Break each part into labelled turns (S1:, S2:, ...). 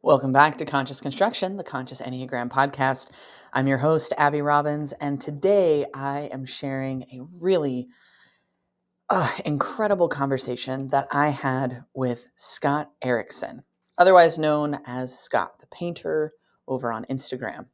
S1: Welcome back to Conscious Construction, the Conscious Enneagram podcast. I'm your host, Abby Robbins, and today I am sharing a really incredible conversation that I had with Scott Erickson, otherwise known as Scott the Painter over on Instagram.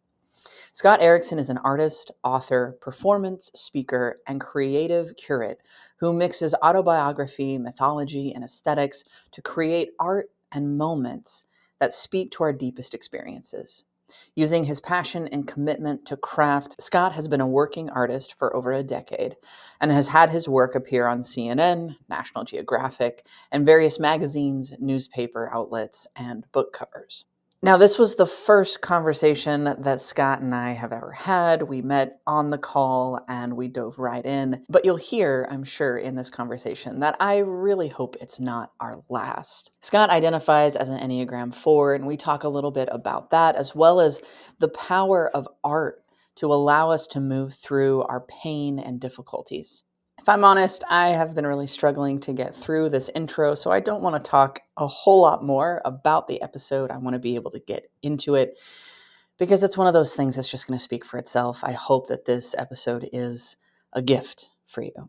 S1: Scott Erickson is an artist, author, performance speaker, and creative curate who mixes autobiography, mythology, and aesthetics to create art and moments that speak to our deepest experiences. Using his passion and commitment to craft, Scott has been a working artist for over a decade and has had his work appear on CNN, National Geographic, and various magazines, newspaper outlets, and book covers. Now, this was the first conversation that Scott and I have ever had. We met on the call and we dove right in. But you'll hear, I'm sure, in this conversation that I really hope it's not our last. Scott identifies as an Enneagram 4, and we talk a little bit about that, as well as the power of art to allow us to move through our pain and difficulties. If I'm honest, I have been really struggling to get through this intro, so I don't want to talk a whole lot more about the episode. I want to be able to get into it because it's one of those things that's just going to speak for itself. I hope that this episode is a gift for you.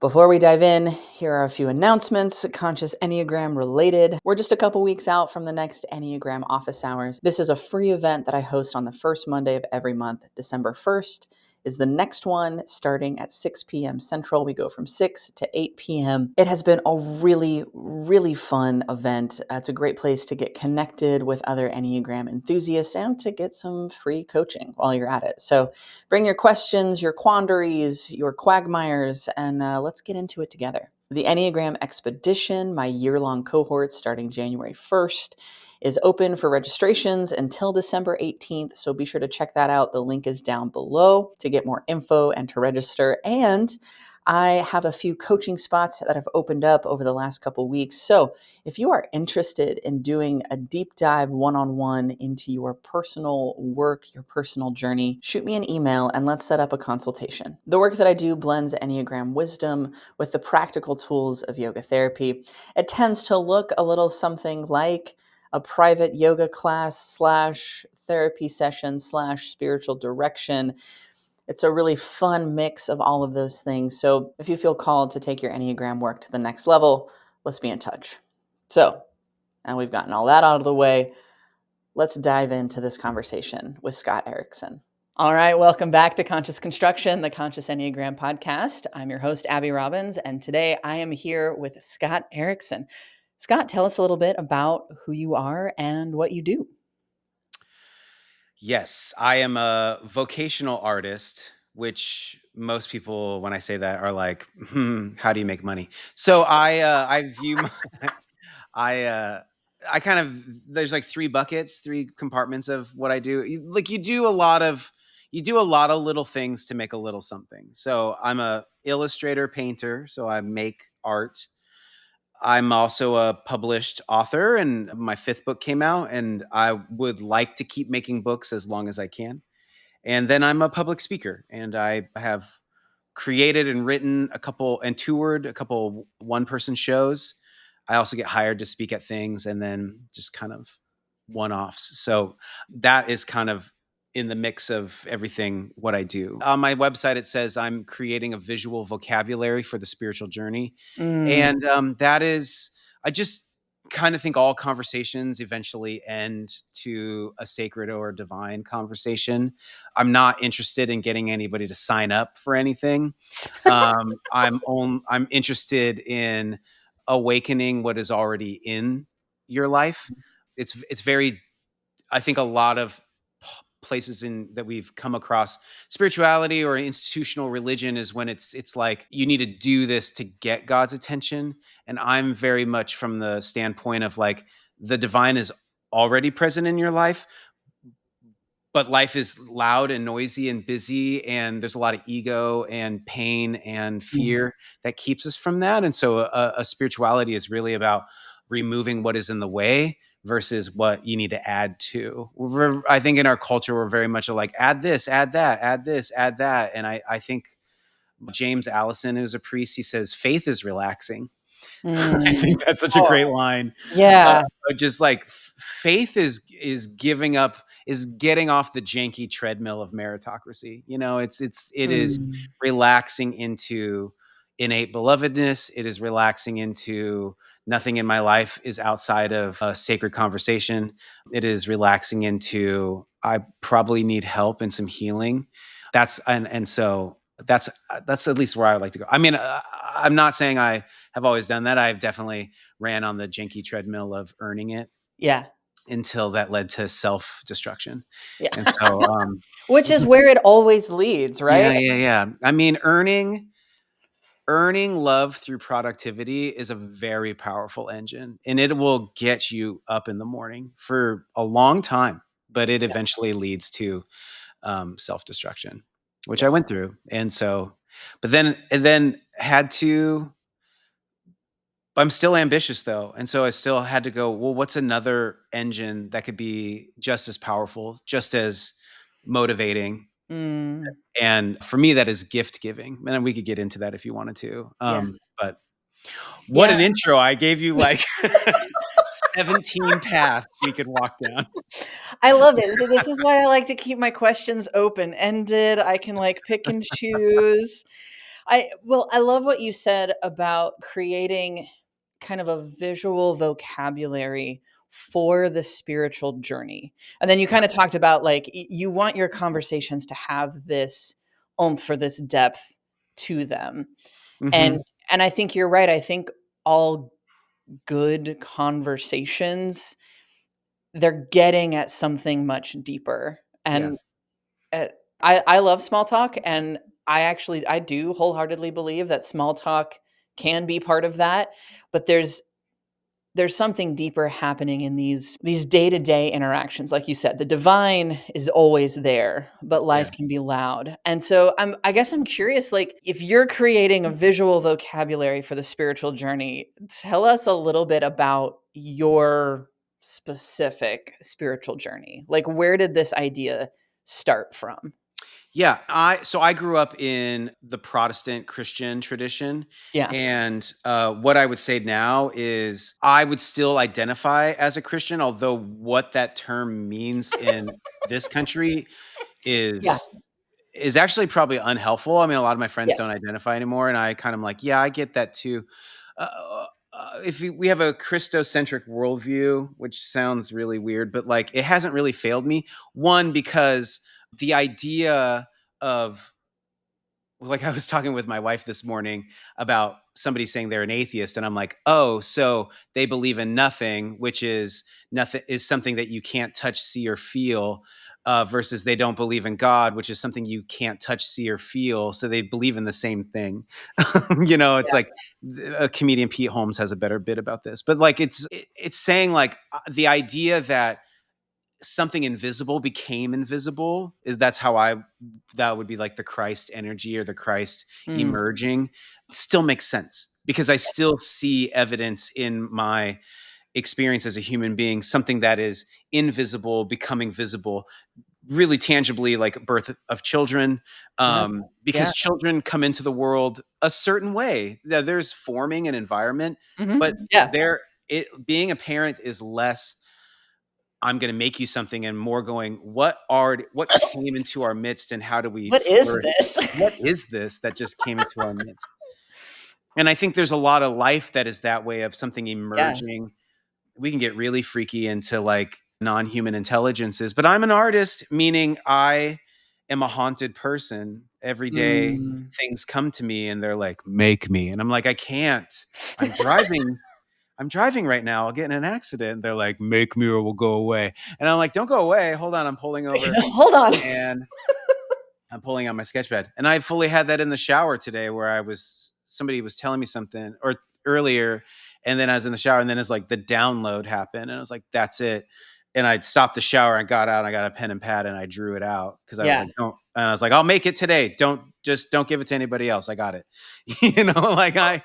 S1: Before we dive in, here are a few announcements, Conscious Enneagram related. We're just a couple weeks out from the next Enneagram office hours. This is a free event that I host on the first Monday of every month. December 1st is the next one, starting at 6 p.m. Central. We go from 6 to 8 p.m. It has been a really, really fun event. It's a great place to get connected with other Enneagram enthusiasts and to get some free coaching while you're at it. So bring your questions, your quandaries, your quagmires, and let's get into it together. The Enneagram Expedition, my year-long cohort starting January 1st, is open for registrations until December 18th, so be sure to check that out. The link is down below to get more info and to register. And I have a few coaching spots that have opened up over the last couple weeks. So if you are interested in doing a deep dive one-on-one into your personal work, your personal journey, shoot me an email and let's set up a consultation. The work that I do blends Enneagram wisdom with the practical tools of yoga therapy. It tends to look a little something like a private yoga class / therapy session / spiritual direction. It's a really fun mix of all of those things. So if you feel called to take your Enneagram work to the next level, let's be in touch. So now we've gotten all that out of the way. Let's dive into this conversation with Scott Erickson. All right, welcome back to Conscious Construction, the Conscious Enneagram podcast. I'm your host, Abby Robbins, and today I am here with Scott Erickson. Scott, tell us a little bit about who you are and what you do.
S2: Yes, I am a vocational artist, which most people, when I say that, are like, how do you make money? So I view my, I, uh, I kind of, there's like three buckets, three compartments of what I do. You do a lot of little things to make a little something. So I'm a illustrator, painter. So I make art. I'm also a published author, and my fifth book came out, and I would like to keep making books as long as I can. And then I'm a public speaker, and I have created and written a couple and toured a couple one-person shows. I also get hired to speak at things, and then just kind of one-offs. So that is kind of in the mix of everything what I do. On my website, it says I'm creating a visual vocabulary for the spiritual journey. And that is, I just kind of think all conversations eventually end to a sacred or divine conversation. I'm not interested in getting anybody to sign up for anything. I'm interested in awakening what is already in your life. It's very, I think a lot of places in that we've come across spirituality or institutional religion is when it's like you need to do this to get God's attention. And I'm very much from the standpoint of like the divine is already present in your life, but life is loud and noisy and busy, and there's a lot of ego and pain and fear that keeps us from that. And so a spirituality is really about removing what is in the way versus what you need to add to. I think in our culture, we're very much like, add this, add that, add this, add that. And I think James Allison, who's a priest, he says, faith is relaxing. I think that's such a great line.
S1: Yeah.
S2: Just like faith is giving up, is getting off the janky treadmill of meritocracy. It is
S1: Mm.
S2: relaxing into innate belovedness. It is relaxing into nothing in my life is outside of a sacred conversation. It is relaxing into I probably need help and some healing. That's at least where I would like to go. I mean, I'm not saying I have always done that. I've definitely ran on the janky treadmill of earning it
S1: Yeah.
S2: until that led to self-destruction.
S1: Yeah.
S2: And so,
S1: Which is where it always leads, right?
S2: yeah, yeah, yeah. I mean, earning love through productivity is a very powerful engine, and it will get you up in the morning for a long time, but it
S1: Yeah.
S2: eventually leads to self-destruction, which I
S1: Yeah.
S2: went through. And so, but then had to, I'm still ambitious though. And so I still had to go, well, what's another engine that could be just as powerful, just as motivating?
S1: Mm.
S2: And for me, that is gift giving. And we could get into that if you wanted to.
S1: Yeah.
S2: But what
S1: Yeah.
S2: an intro. I gave you like 17 paths we could walk down.
S1: I love it. See, this is why I like to keep my questions open-ended. I can, like, pick and choose. I love what you said about creating kind of a visual vocabulary for the spiritual journey. And then you
S2: Yeah.
S1: kinda talked about, like, you want your conversations to have this oomph or this depth to them. And
S2: Hmm.
S1: and I think you're right. I think all good conversations, they're getting at something much deeper.
S2: Yeah.
S1: And, eh, I love small talk, and I do wholeheartedly believe that small talk can be part of that, but there's something deeper happening in these day-to-day interactions. Like you said, the divine is always there, but
S2: Yeah.
S1: life can be loud. And so I guess I'm curious, like, if you're creating a visual vocabulary for the spiritual journey, tell us a little bit about your specific spiritual journey. Like, where did this idea start from?
S2: Yeah, I grew up in the Protestant Christian tradition,
S1: Yeah.
S2: and what I would say now is I would still identify as a Christian, although what that term means in this country
S1: Yeah.
S2: is is actually probably unhelpful. I mean, a lot of my friends don't
S1: Yes.
S2: identify anymore, and I kind of like, yeah, I get that too. If we have a Christocentric worldview, which sounds really weird, but like it hasn't really failed me. One, because the idea of like I was talking with my wife this morning about somebody saying they're an atheist, and I'm like, oh, so they believe in nothing, which is nothing is something that you can't touch, see, or feel, versus they don't believe in God, which is something you can't touch, see, or feel. So they believe in the same thing. It's
S1: Yeah.
S2: like a comedian Pete Holmes has a better bit about this, but like it's saying like the idea that something invisible became invisible is that's how I that would be like the Christ energy or the Christ
S1: Mm.
S2: emerging still makes sense because I still see evidence in my experience as a human being, something that is invisible becoming visible really tangibly, like birth of children,
S1: Yeah. Yeah.
S2: because children come into the world a certain way. There's forming an environment, but
S1: Mhm. Yeah.
S2: being a parent is less I'm going to make you something and more going, what came into our midst and how do we
S1: What is
S2: flourish?
S1: this?
S2: What is this that just came into our midst? And I think there's a lot of life that is that way of something
S1: Yeah.
S2: emerging. We can get really freaky into like non-human intelligences, but I'm an artist, meaning I am a haunted person. Every day
S1: Mm.
S2: things come to me and they're like, make me. And I'm like, I can't. I'm driving I'm driving right now. I'll get in an accident. They're like, make me or we'll go away. And I'm like, don't go away. Hold on. I'm pulling over
S1: Hold on.
S2: and I'm pulling out my sketch pad. And I fully had that in the shower today where somebody was telling me something or earlier. And then I was in the shower and then it's like the download happened. And I was like, that's it. And I stopped the shower and got out. And I got a pen and pad and I drew it out because I was
S1: Yeah.
S2: like, don't. And I was like, I'll make it today. Don't give it to anybody else. I got it. Like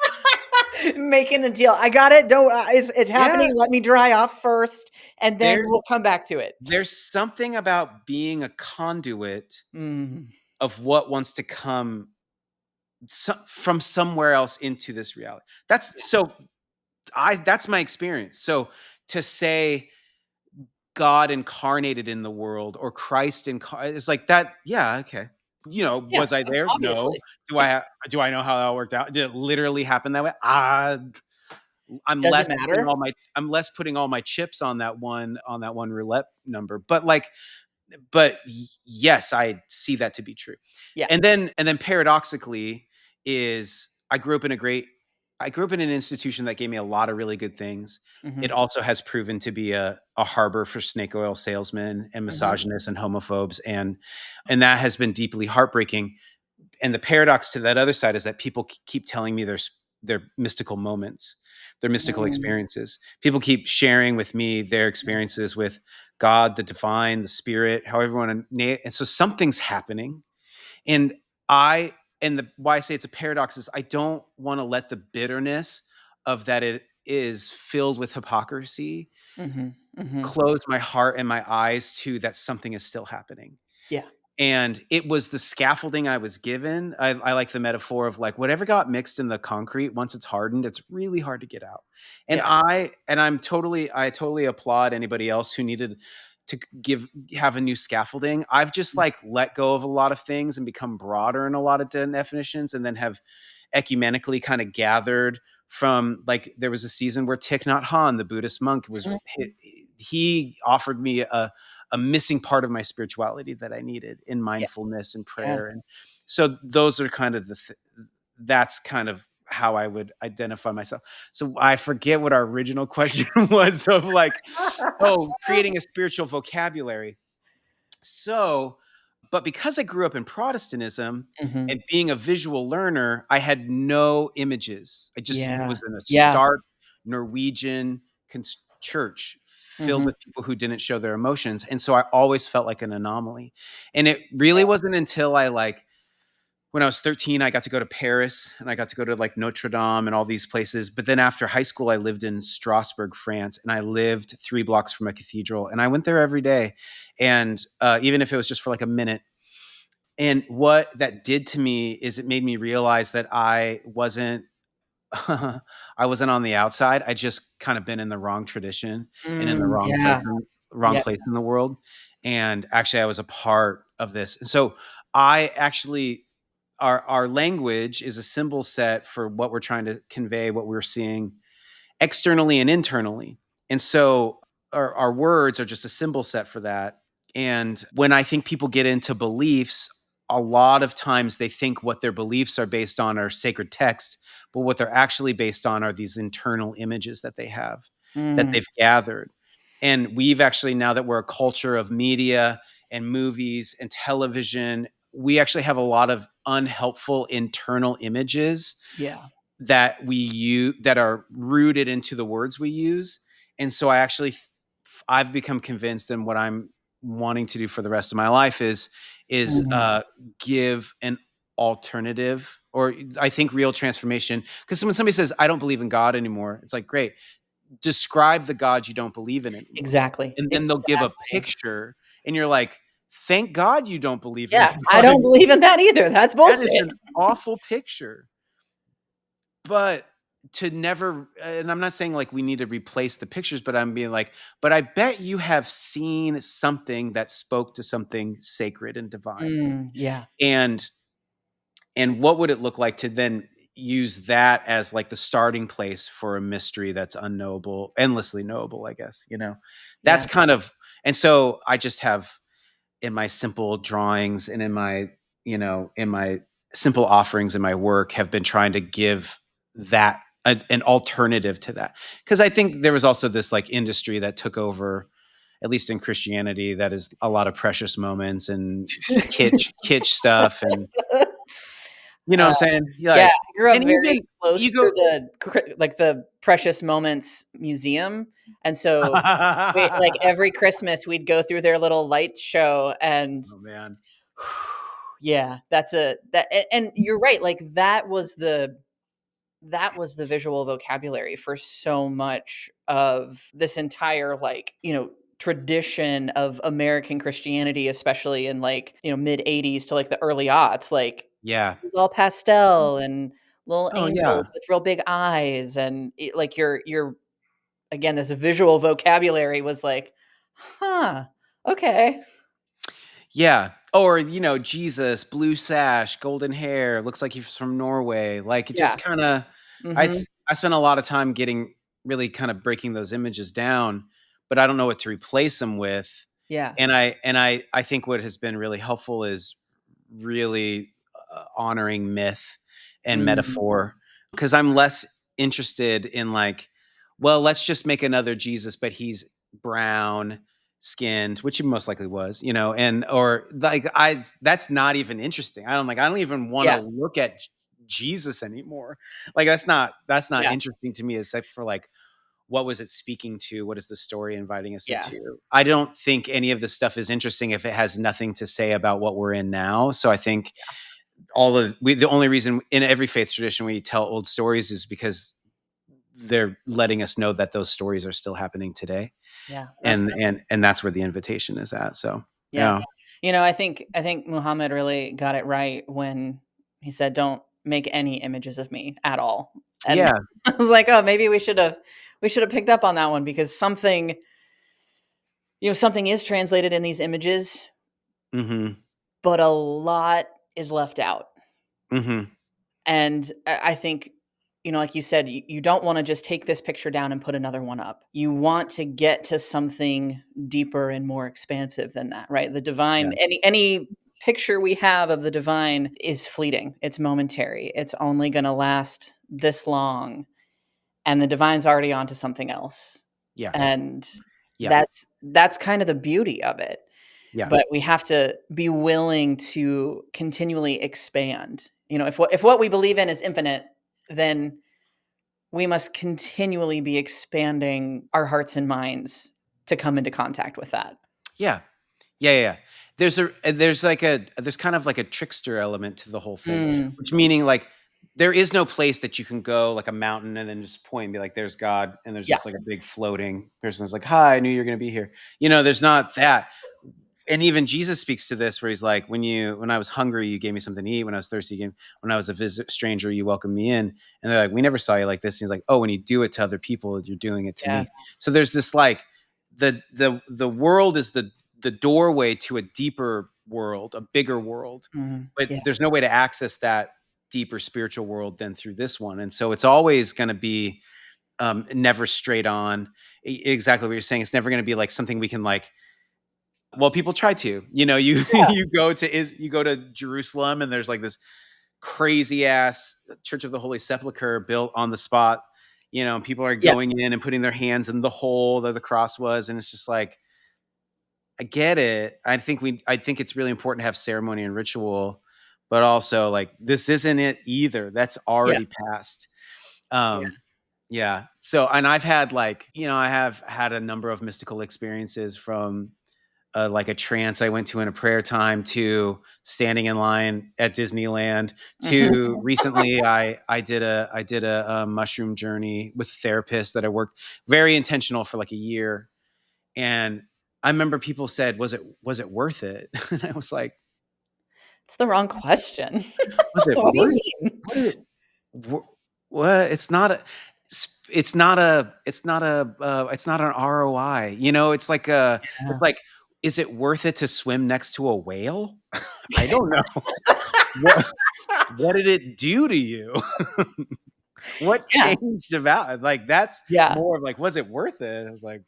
S1: Making a deal. I got it. Don't it's
S2: yeah,
S1: happening. Let me dry off first, and then
S2: there's
S1: we'll come back to it.
S2: There's something about being a conduit
S1: Mm.
S2: of what wants to come from somewhere else into this reality. That's my experience. So to say God incarnated in the world or Christ it's like that. Yeah, okay.
S1: Yeah,
S2: Was I there? No.
S1: obviously. Yeah,
S2: Do I know how that worked out? Did it literally happen that way?
S1: does it matter?
S2: I'm less putting all my chips on that one roulette number. But like, but yes, I see that to be true.
S1: Yeah.
S2: And then paradoxically is I grew up in an institution that gave me a lot of really good things. It
S1: Mhm.
S2: also has proven to be a harbor for snake oil salesmen and
S1: Mhm.
S2: misogynists and homophobes, and that has been deeply heartbreaking. And the paradox to that other side is that people keep telling me their mystical moments, their mystical
S1: Mm.
S2: experiences. People keep sharing with me their experiences with God, the divine, the spirit, however you want to name it. And so something's happening. And I and the why I say it's a paradox is I don't want to let the bitterness of that it is filled with hypocrisy
S1: Mhm. Mhm.
S2: close my heart and my eyes to that something is still happening.
S1: Yeah.
S2: And it was the scaffolding I was given. I like the metaphor of like whatever got mixed in the concrete, once it's hardened, it's really hard to get out. And
S1: Yeah.
S2: I totally applaud anybody else who needed to have a new scaffolding. I've just like let go of a lot of things and become broader in a lot of definitions, and then have ecumenically kind of gathered from, like, there was a season where Thich Nhat Hanh, the Buddhist monk,
S1: Mhm.
S2: he offered me a missing part of my spirituality that I needed in
S1: Yeah.
S2: mindfulness and
S1: Yeah.
S2: prayer. And so those are kind of that's kind of how I would identify myself. So I forget what our original question was of like, oh, creating a spiritual vocabulary. So, but because I grew up in Protestantism
S1: Mhm.
S2: and being a visual learner, I had no images. I just
S1: Yeah.
S2: was in a
S1: Yeah.
S2: stark Norwegian church filled
S1: Mhm.
S2: with people who didn't show their emotions. And so I always felt like an anomaly. And it really
S1: Yeah.
S2: wasn't until I like, when I was 13, I got to go to Paris and I got to go to like Notre Dame and all these places. But then after high school, I lived in Strasbourg, France, and I lived 3 blocks from a cathedral. And I went there every day. And even if it was just for like a minute. And what that did to me is it made me realize that I wasn't I wasn't on the outside. I just kind of been in the wrong tradition and in the
S1: Yeah.
S2: wrong
S1: Yeah.
S2: place in the world. And actually I was a part of this. And so I actually our language is a symbol set for what we're trying to convey, what we're seeing externally and internally. And so our words are just a symbol set for that. And when I think people get into beliefs, a lot of times they think what their beliefs are based on are sacred text, but what they're actually based on are these internal images that they have, that
S1: Mm.
S2: they've gathered. And we've actually, now that we're a culture of media and movies and television, we actually have a lot of unhelpful internal images
S1: Yeah.
S2: that we use that are rooted into the words we use. And so I've become convinced, and what I'm wanting to do for the rest of my life is
S1: Mhm.
S2: give an alternative, or I think real transformation. Because when somebody says I don't believe in God anymore, it's like, great, describe the God you don't believe in anymore.
S1: Exactly.
S2: And then they'll give a
S1: Exactly.
S2: picture, and you're like, thank God you don't believe in
S1: Yeah.
S2: that
S1: I
S2: God
S1: don't
S2: anymore.
S1: believe in that either. That's
S2: That is
S1: bullshit.
S2: an awful picture. But to never, and I'm not saying like we need to replace the pictures, but I'm being like, but I bet you have seen something that spoke to something sacred and divine.
S1: Yeah.
S2: And what would it look like to then use that as like the starting place for a mystery that's unknowable, endlessly knowable, I guess,
S1: Yeah.
S2: That's kind of, and so I just have, in my simple drawings and in my simple offerings in my work, have been trying to give that an alternative to that. Because I think there was also this like industry that took over, at least in Christianity, that is a lot of precious moments and kitsch stuff. And you know what
S1: Uh,
S2: I'm saying? You're
S1: yeah,
S2: like,
S1: I grew up
S2: and
S1: very
S2: even
S1: close
S2: you
S1: to
S2: go,
S1: the Precious Moments Museum, and so like, every Christmas, we'd go through their little light show, and
S2: oh man.
S1: yeah, and you're right, like, that was the visual vocabulary for so much of this entire, like, tradition of American Christianity, especially in, like, mid '80s to, like, the early aughts, like,
S2: Yeah.
S1: it was all pastel and little
S2: Oh
S1: angels
S2: yeah.
S1: with real big eyes, and like, your again, this visual vocabulary was like, Huh. Okay.
S2: Yeah. Or, Jesus, blue sash, golden hair, looks like he's from Norway. Like it
S1: Yeah.
S2: just kinda
S1: Mhm.
S2: I spent a lot of time getting really kind of breaking those images down, but I don't know what to replace them with.
S1: Yeah.
S2: And I think what has been really helpful is really, honoring myth and
S1: Mm.
S2: metaphor, because 'cause I'm less interested in, like, well, let's just make another Jesus, but he's brown skinned, which he most likely was, and or like that's not even interesting. I don't even want to
S1: Yeah.
S2: look at Jesus anymore. Like that's not
S1: Yeah.
S2: interesting to me, except for like what was it speaking to? What is the story inviting us
S1: Yeah.
S2: into? I don't think any of this stuff is interesting if it has nothing to say about what we're in now. So I think the only reason in every faith tradition we tell old stories is because they're letting us know that those stories are still happening today,
S1: Yeah. Absolutely.
S2: and that's where the invitation is at. So
S1: Yeah.
S2: yeah,
S1: I think Muhammad really got it right when he said, "Don't make any images of me at all." And
S2: yeah,
S1: I was like, "Oh, maybe we should have picked up on that one because something is translated in these images,
S2: mm-hmm,
S1: but a lot is left out."
S2: mm-hmm,
S1: And I think, like you said, you don't want to just take this picture down and put another one up. You want to get to something deeper and more expansive than that, right? The
S2: yeah,
S1: divine, any picture we have of the divine is fleeting. It's momentary. It's only going to last this long, and the divine's already onto something else.
S2: yeah,
S1: And
S2: yeah,
S1: that's kind of the beauty of it.
S2: yeah,
S1: But we have to be willing to continually expand. If what we believe in is infinite, then we must continually be expanding our hearts and minds to come into contact with that.
S2: yeah. Yeah, yeah, yeah. There's kind of like a trickster element to the whole thing,
S1: Mm,
S2: which meaning like there is no place that you can go like a mountain and then just point and be like, "There's God," and there's
S1: yeah,
S2: just like a big floating person that's like, "Hi, I knew you were gonna be here." There's not that. And even Jesus speaks to this where he's like, when I was hungry, you gave me something to eat. When I was thirsty, when I was a stranger, you welcomed me in. And they're like, we never saw you like this. And he's like, oh, when you do it to other people, you're doing it to
S1: yeah,
S2: me. So there's this like the world is the doorway to a deeper world, a bigger world. But
S1: yeah,
S2: there's no way to access that deeper spiritual world than through this one. And so it's always going to be never straight on. Exactly what you're saying. It's never going to be like something we can like, well, people try to. You
S1: yeah,
S2: you go to Jerusalem and there's like this crazy ass Church of the Holy Sepulchre built on the spot. And people are
S1: yeah,
S2: going in and putting their hands in the hole that the cross was, and it's just like, I get it. I think it's really important to have ceremony and ritual, but also like this isn't it either. That's
S1: yeah,
S2: already passed.
S1: yeah.
S2: Um, yeah. So, and I've had like, I have had a number of mystical experiences from like a trance I went to in a prayer time to standing in line at Disneyland
S1: Mhm.
S2: to recently I did a mushroom journey with a therapist that I worked very intentional for like a year. And I remember people said, was it worth it? And I was like,
S1: It's the wrong question.
S2: was it
S1: What do you
S2: worth
S1: mean?
S2: what did it wh- what it's not an ROI. It's
S1: Yeah.
S2: like, is it worth it to swim next to a whale? I don't know. What what did it do to you? What
S1: Yeah,
S2: changed about it? Like, that's
S1: yeah,
S2: more of like, was it worth it? I was like,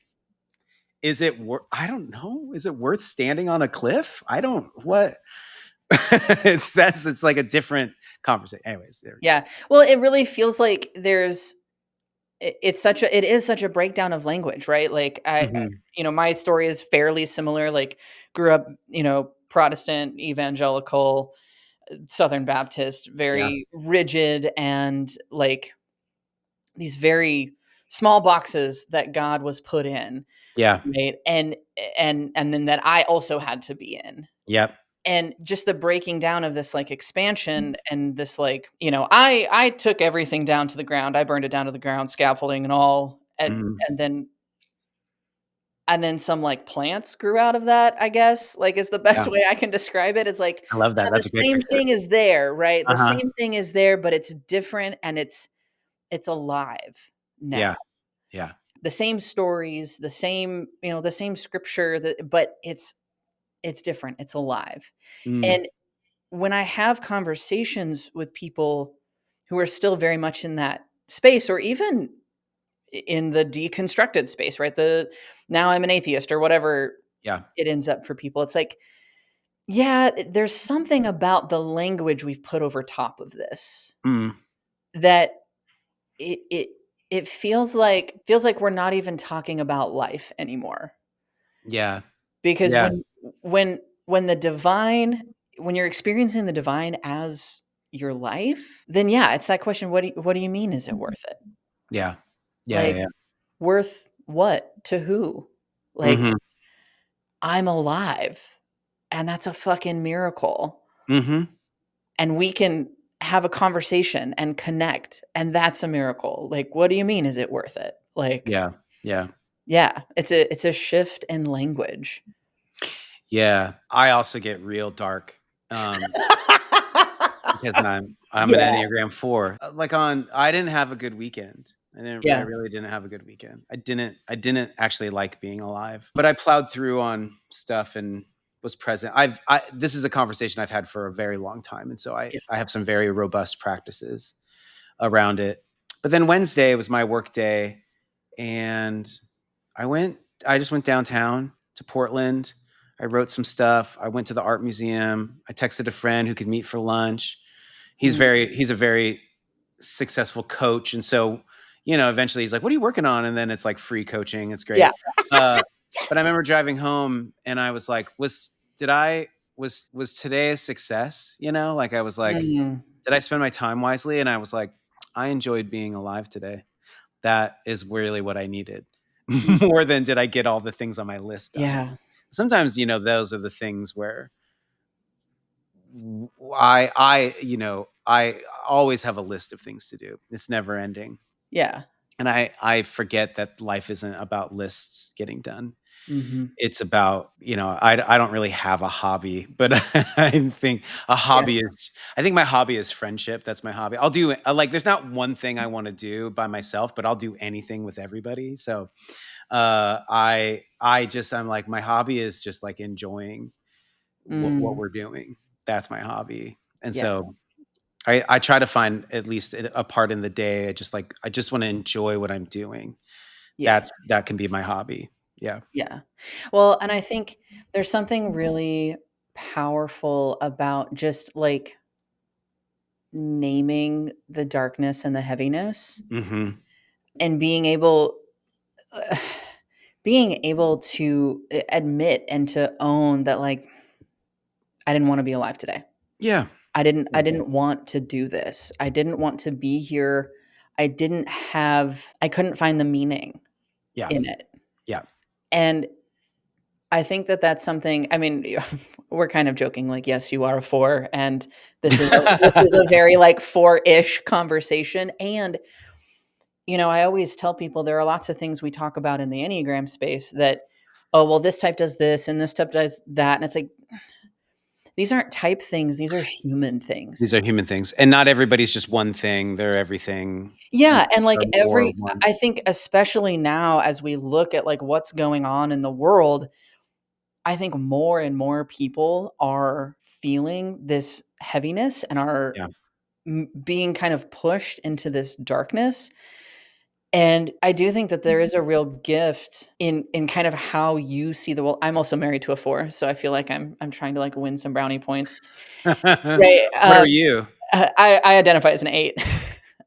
S2: is it worth I don't know. Is it worth standing on a cliff? I don't what it's like a different conversation. Anyways, there we go.
S1: yeah. Well, it really feels like it is such a breakdown of language, right? Like
S2: Mhm.
S1: my story is fairly similar. Like grew up, Protestant, evangelical, Southern Baptist,
S2: Yeah.
S1: very rigid and like these very small boxes that God was put in,
S2: Yeah.
S1: right? And then that I also had to be in.
S2: Yep.
S1: And just the breaking down of this like expansion and this like, I took everything down to the ground. I burned it down to the ground, scaffolding and all. And
S2: Mhm.
S1: and then and then some like plants grew out of that, I guess, like is the best
S2: Yeah.
S1: way I can describe it. It's like,
S2: I love that.
S1: the
S2: That's a great
S1: same
S2: picture.
S1: thing is there, right? The
S2: Uh-huh.
S1: same thing is there, but it's different and it's alive now.
S2: Yeah. Yeah.
S1: the same stories, the same, the same scripture, but it's different. It's alive.
S2: Mm,
S1: And when I have conversations with people who are still very much in that space, or even in the deconstructed space, right? The now I'm an atheist or whatever
S2: yeah.
S1: it ends up for people. It's like, yeah, there's something about the language we've put over top of this
S2: Mm,
S1: that it it it feels like we're not even talking about life anymore.
S2: yeah.
S1: Because
S2: Yeah.
S1: when the divine when you're experiencing the divine as your life, then yeah, it's that question, what do you mean is it worth it?
S2: Yeah. Yeah,
S1: Like,
S2: yeah.
S1: worth what? To who? Like,
S2: Mhm.
S1: I'm alive, and that's a fucking miracle,
S2: Mhm.
S1: and we can have a conversation and connect, and that's a miracle. Like, what do you mean is it worth it? Like,
S2: Yeah. Yeah.
S1: yeah, it's a shift in language.
S2: Yeah. I also get real dark, because I'm an
S1: Yeah,
S2: Enneagram 4. Like, I didn't have a good weekend. I
S1: yeah,
S2: really didn't have a good weekend. I didn't actually like being alive, but I plowed through on stuff and was present. This is a conversation I've had for a very long time, and so I
S1: yeah.
S2: I have some very robust practices around it. But then Wednesday was my work day, and I went I just went downtown to Portland. I wrote some stuff. I went to the art museum. I texted a friend who could meet for lunch.
S1: Mm,
S2: He's a very successful coach, and so, eventually he's like, "What are you working on?" And then it's like free coaching. It's
S1: yeah.
S2: great. Uh, but I
S1: Yes.
S2: remember driving home and I was like, was today a success? Like I was like,
S1: Mm,
S2: did I spend my time wisely? And I was like, I enjoyed being alive today. That is really what I needed.
S1: mm,
S2: More than did I get all the things on my list done.
S1: yeah,
S2: Sometimes, those are the things where I always have a list of things to do. It's never ending.
S1: yeah.
S2: And I forget that life isn't about lists getting done.
S1: Mhm.
S2: It's about, I don't really have a hobby, but I think
S1: Yeah.
S2: I think my hobby is friendship. That's my hobby. I'll do like, there's not one thing I want to do by myself, but I'll do anything with everybody. So, I'm like, my hobby is just like enjoying what
S1: Mm,
S2: we're doing. That's my hobby. And
S1: yeah,
S2: so I try to find at least a part in the day. I just want to enjoy what I'm doing.
S1: yeah,
S2: That can be my hobby. Yeah.
S1: yeah. Well, and I think there's something really powerful about just, like, naming the darkness and the heaviness,
S2: Mhm.
S1: and being able to admit and to own that, like, I didn't wanna be alive today.
S2: Yeah.
S1: I didn't
S2: Yeah.
S1: I didn't want to do this. I didn't want to be here. I couldn't find the meaning
S2: Yeah.
S1: in it.
S2: Yeah.
S1: And I think that that's something, I mean, we're kind of joking, like, yes, you are a 4, and this is a very, like, 4-ish conversation, and, I always tell people there are lots of things we talk about in the Enneagram space that, "Oh, well, this type does this, and this type does that," and it's like, these aren't type things, these are human
S2: These
S1: things.
S2: are human things, and not everybody's just one thing, they're everything,
S1: Yeah, and, like,
S2: or one.
S1: I think especially now as we look at, like, what's going on in the world, I think more and more people are feeling this heaviness and are
S2: Yeah.
S1: being kind of pushed into this darkness. And I do think that there is a real gift in kind of how you see the world. I'm also married to a 4, so I feel like I'm trying to, like, win some brownie points. Right,
S2: What are you?
S1: I identify as an 8.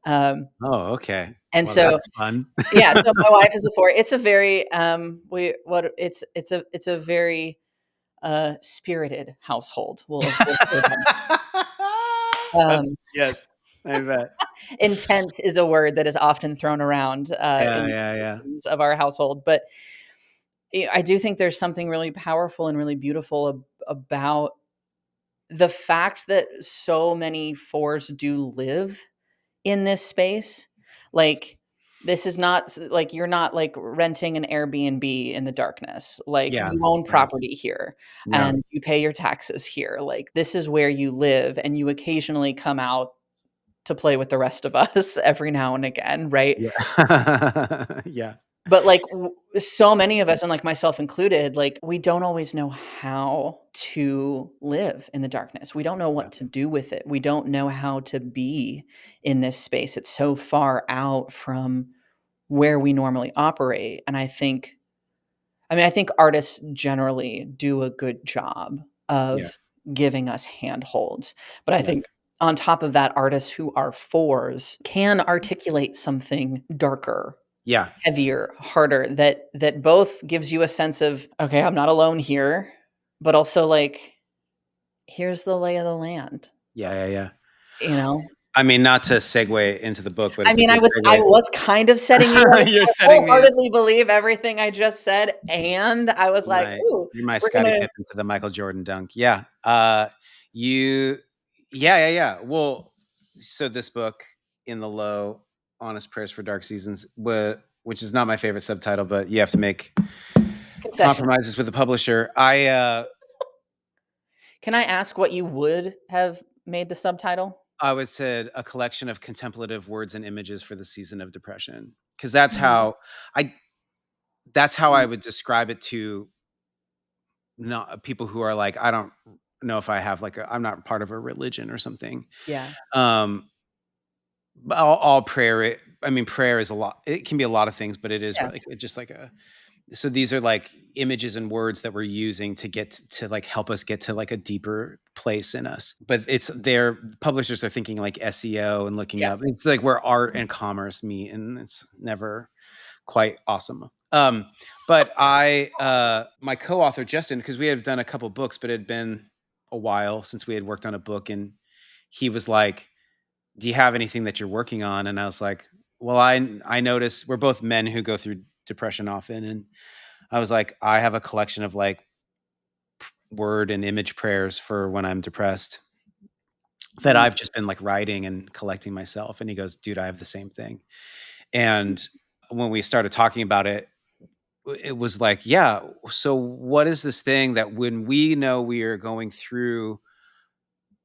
S1: Um,
S2: Oh, okay.
S1: and
S2: Well,
S1: so
S2: that's fun.
S1: yeah, so my wife is a 4. It's a very, it's a very, spirited household. We'll say that. Um,
S2: Yes, I bet.
S1: intense is a word that is often thrown around,
S2: Yeah,
S1: in
S2: yeah, yeah.
S1: discussions of our household, but I do think there's something really powerful and really beautiful about the fact that so many 4s do live in this space. Like, this is not like, you're not, like, renting an Airbnb in the darkness. Like,
S2: Yeah,
S1: you own
S2: yeah,
S1: property here,
S2: yeah,
S1: and you pay your taxes here. Like, this is where you live, and you occasionally come out to play with the rest of us every now and again, right?
S2: yeah. Yeah.
S1: But, like, so many of us, and, like, myself included, like, we don't always know how to live in the darkness. We don't know
S2: Yeah.
S1: what to do with it. We don't know how to be in this space. It's so far out from where we normally operate, and I think artists generally do a good job
S2: Yeah.
S1: of giving us handholds, but I
S2: Yeah.
S1: think on top of that, artists who are fours can articulate something darker,
S2: Yeah.
S1: heavier, harder, that both gives you a sense of, "Okay, I'm not alone here," but also, like, "Here's the lay of the land,"
S2: Yeah, yeah, yeah.
S1: you know?
S2: I mean, not to segue into the book, but
S1: I
S2: it's a
S1: mean,
S2: good
S1: I
S2: segue.
S1: was kind of setting you up.
S2: You're
S1: I
S2: setting me up.
S1: wholeheartedly believe everything I just said, and I was like,
S2: My
S1: "Ooh,
S2: you're my
S1: we're
S2: Scottie
S1: gonna."
S2: Pippen to the Michael Jordan dunk. Yeah. You yeah, yeah, yeah. Well, so this book, In the Low, Honest Prayers for Dark Seasons, which is not my favorite subtitle, but you have to make
S1: Concession.
S2: compromises with the publisher.
S1: Can I ask what you would have made the subtitle?
S2: I would say a collection of contemplative words and images for the season of depression, because that's
S1: Mm,
S2: I that's how I
S1: mm,
S2: would describe it to not people who are like, I don't know if I have like I'm not part of a religion or something.
S1: yeah,
S2: Um, but all prayer, I mean, prayer is a lot. It can be a lot of things, but it is
S1: yeah,
S2: like it's just like a. So these are like images and words that we're using to get to like help us get to like a deeper place in us. But it's their publishers are thinking like SEO and looking
S1: yeah.
S2: up. It's like where art and commerce meet, and it's never quite awesome. But my co-author Justin, because we had done a couple books, but it had been a while since we had worked on a book, and he was like, "Do you have anything that you're working on?" And I was like, "Well, I notice we're both men who go through depression often, and I was like, I have a collection of like word and image prayers for when I'm depressed that
S1: Mm,
S2: I've just been like writing and collecting myself." And he goes, "Dude, I have the same thing." And when we started talking about it, it was like, yeah, so what is this thing that when we know we are going through,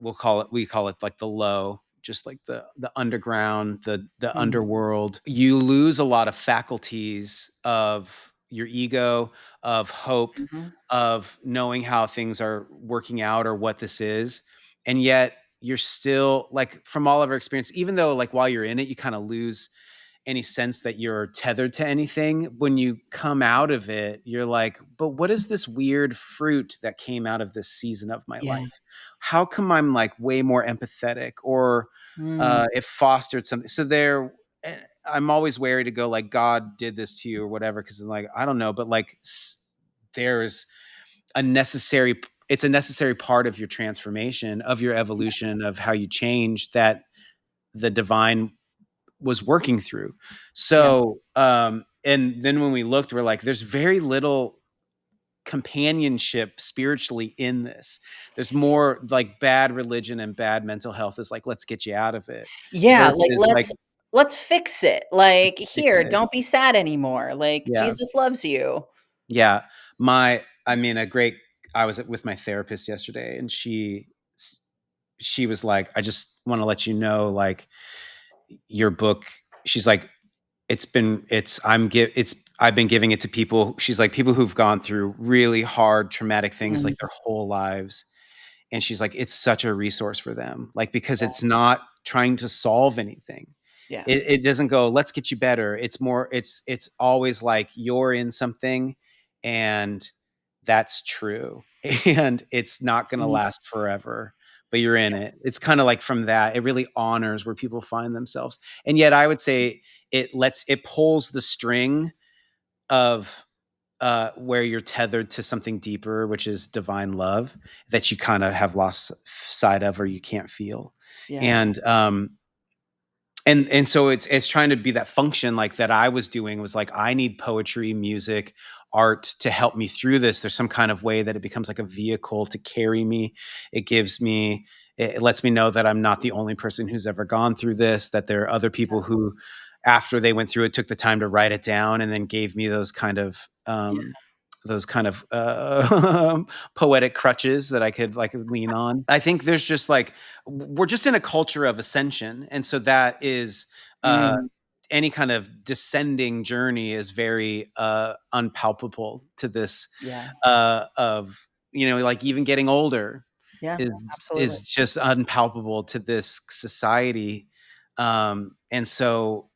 S2: we call it like the low, just like the underground, the
S1: mm,
S2: underworld, you lose a lot of faculties of your ego, of hope,
S1: mhm,
S2: of knowing how things are working out or what this is. And yet you're still like, from all of our experience, even though like while you're in it, you kind of lose any sense that you're tethered to anything. When you come out of it, you're like, but what is this weird fruit that came out of this season of my
S1: yeah,
S2: life? How come I'm like way more empathetic, or
S1: mm,
S2: it fostered something? So I'm always wary to go like, God did this to you or whatever, because I'm like, I don't know, but like there's a necessary it's a necessary part of your transformation, of your evolution, of how you change, that the divine was working through.
S1: yeah,
S2: So, and then when we looked, we're like, there's very little companionship spiritually in this. There's more like bad religion and bad mental health is like, let's get you out of it
S1: yeah, like,
S2: versus like,
S1: let's fix it, like,
S2: fix
S1: "Here,
S2: it.
S1: don't be sad anymore," like,
S2: Yeah.
S1: "Jesus loves you."
S2: Yeah. I mean, I was with my therapist yesterday, and she was like, I just want to let you know, like, your book, she's like, I've been giving it to people. She's like, people who've gone through really hard traumatic things
S1: Mm,
S2: like their whole lives. And she's like, it's such a resource for them. Like, because
S1: yeah,
S2: it's not trying to solve anything.
S1: yeah,
S2: It doesn't go, let's get you better. It's more, it's always like you're in something, and that's true. And it's not gonna
S1: mhm,
S2: last forever, but you're in it. It's kind of like, from that, it really honors where people find themselves. And yet I would say it pulls the string of where you're tethered to something deeper, which is divine love, that you kind of have lost sight of, or you can't feel.
S1: yeah,
S2: And so it's trying to be that function like that I was doing, was like, I need poetry, music, art to help me through this. There's some kind of way that it becomes like a vehicle to carry me. It lets me know that I'm not the only person who's ever gone through this, that there are other people who, after they went through it, took the time to write it down and then gave me
S1: yeah,
S2: those kind of poetic crutches that I could like lean on. I think there's just like, we're just in a culture of ascension, and so that is uh,
S1: mm,
S2: any kind of descending journey is very unpalpable to this
S1: Yeah.
S2: of, like even getting older
S1: Yeah.
S2: is
S1: Absolutely.
S2: just unpalpable to this society. And so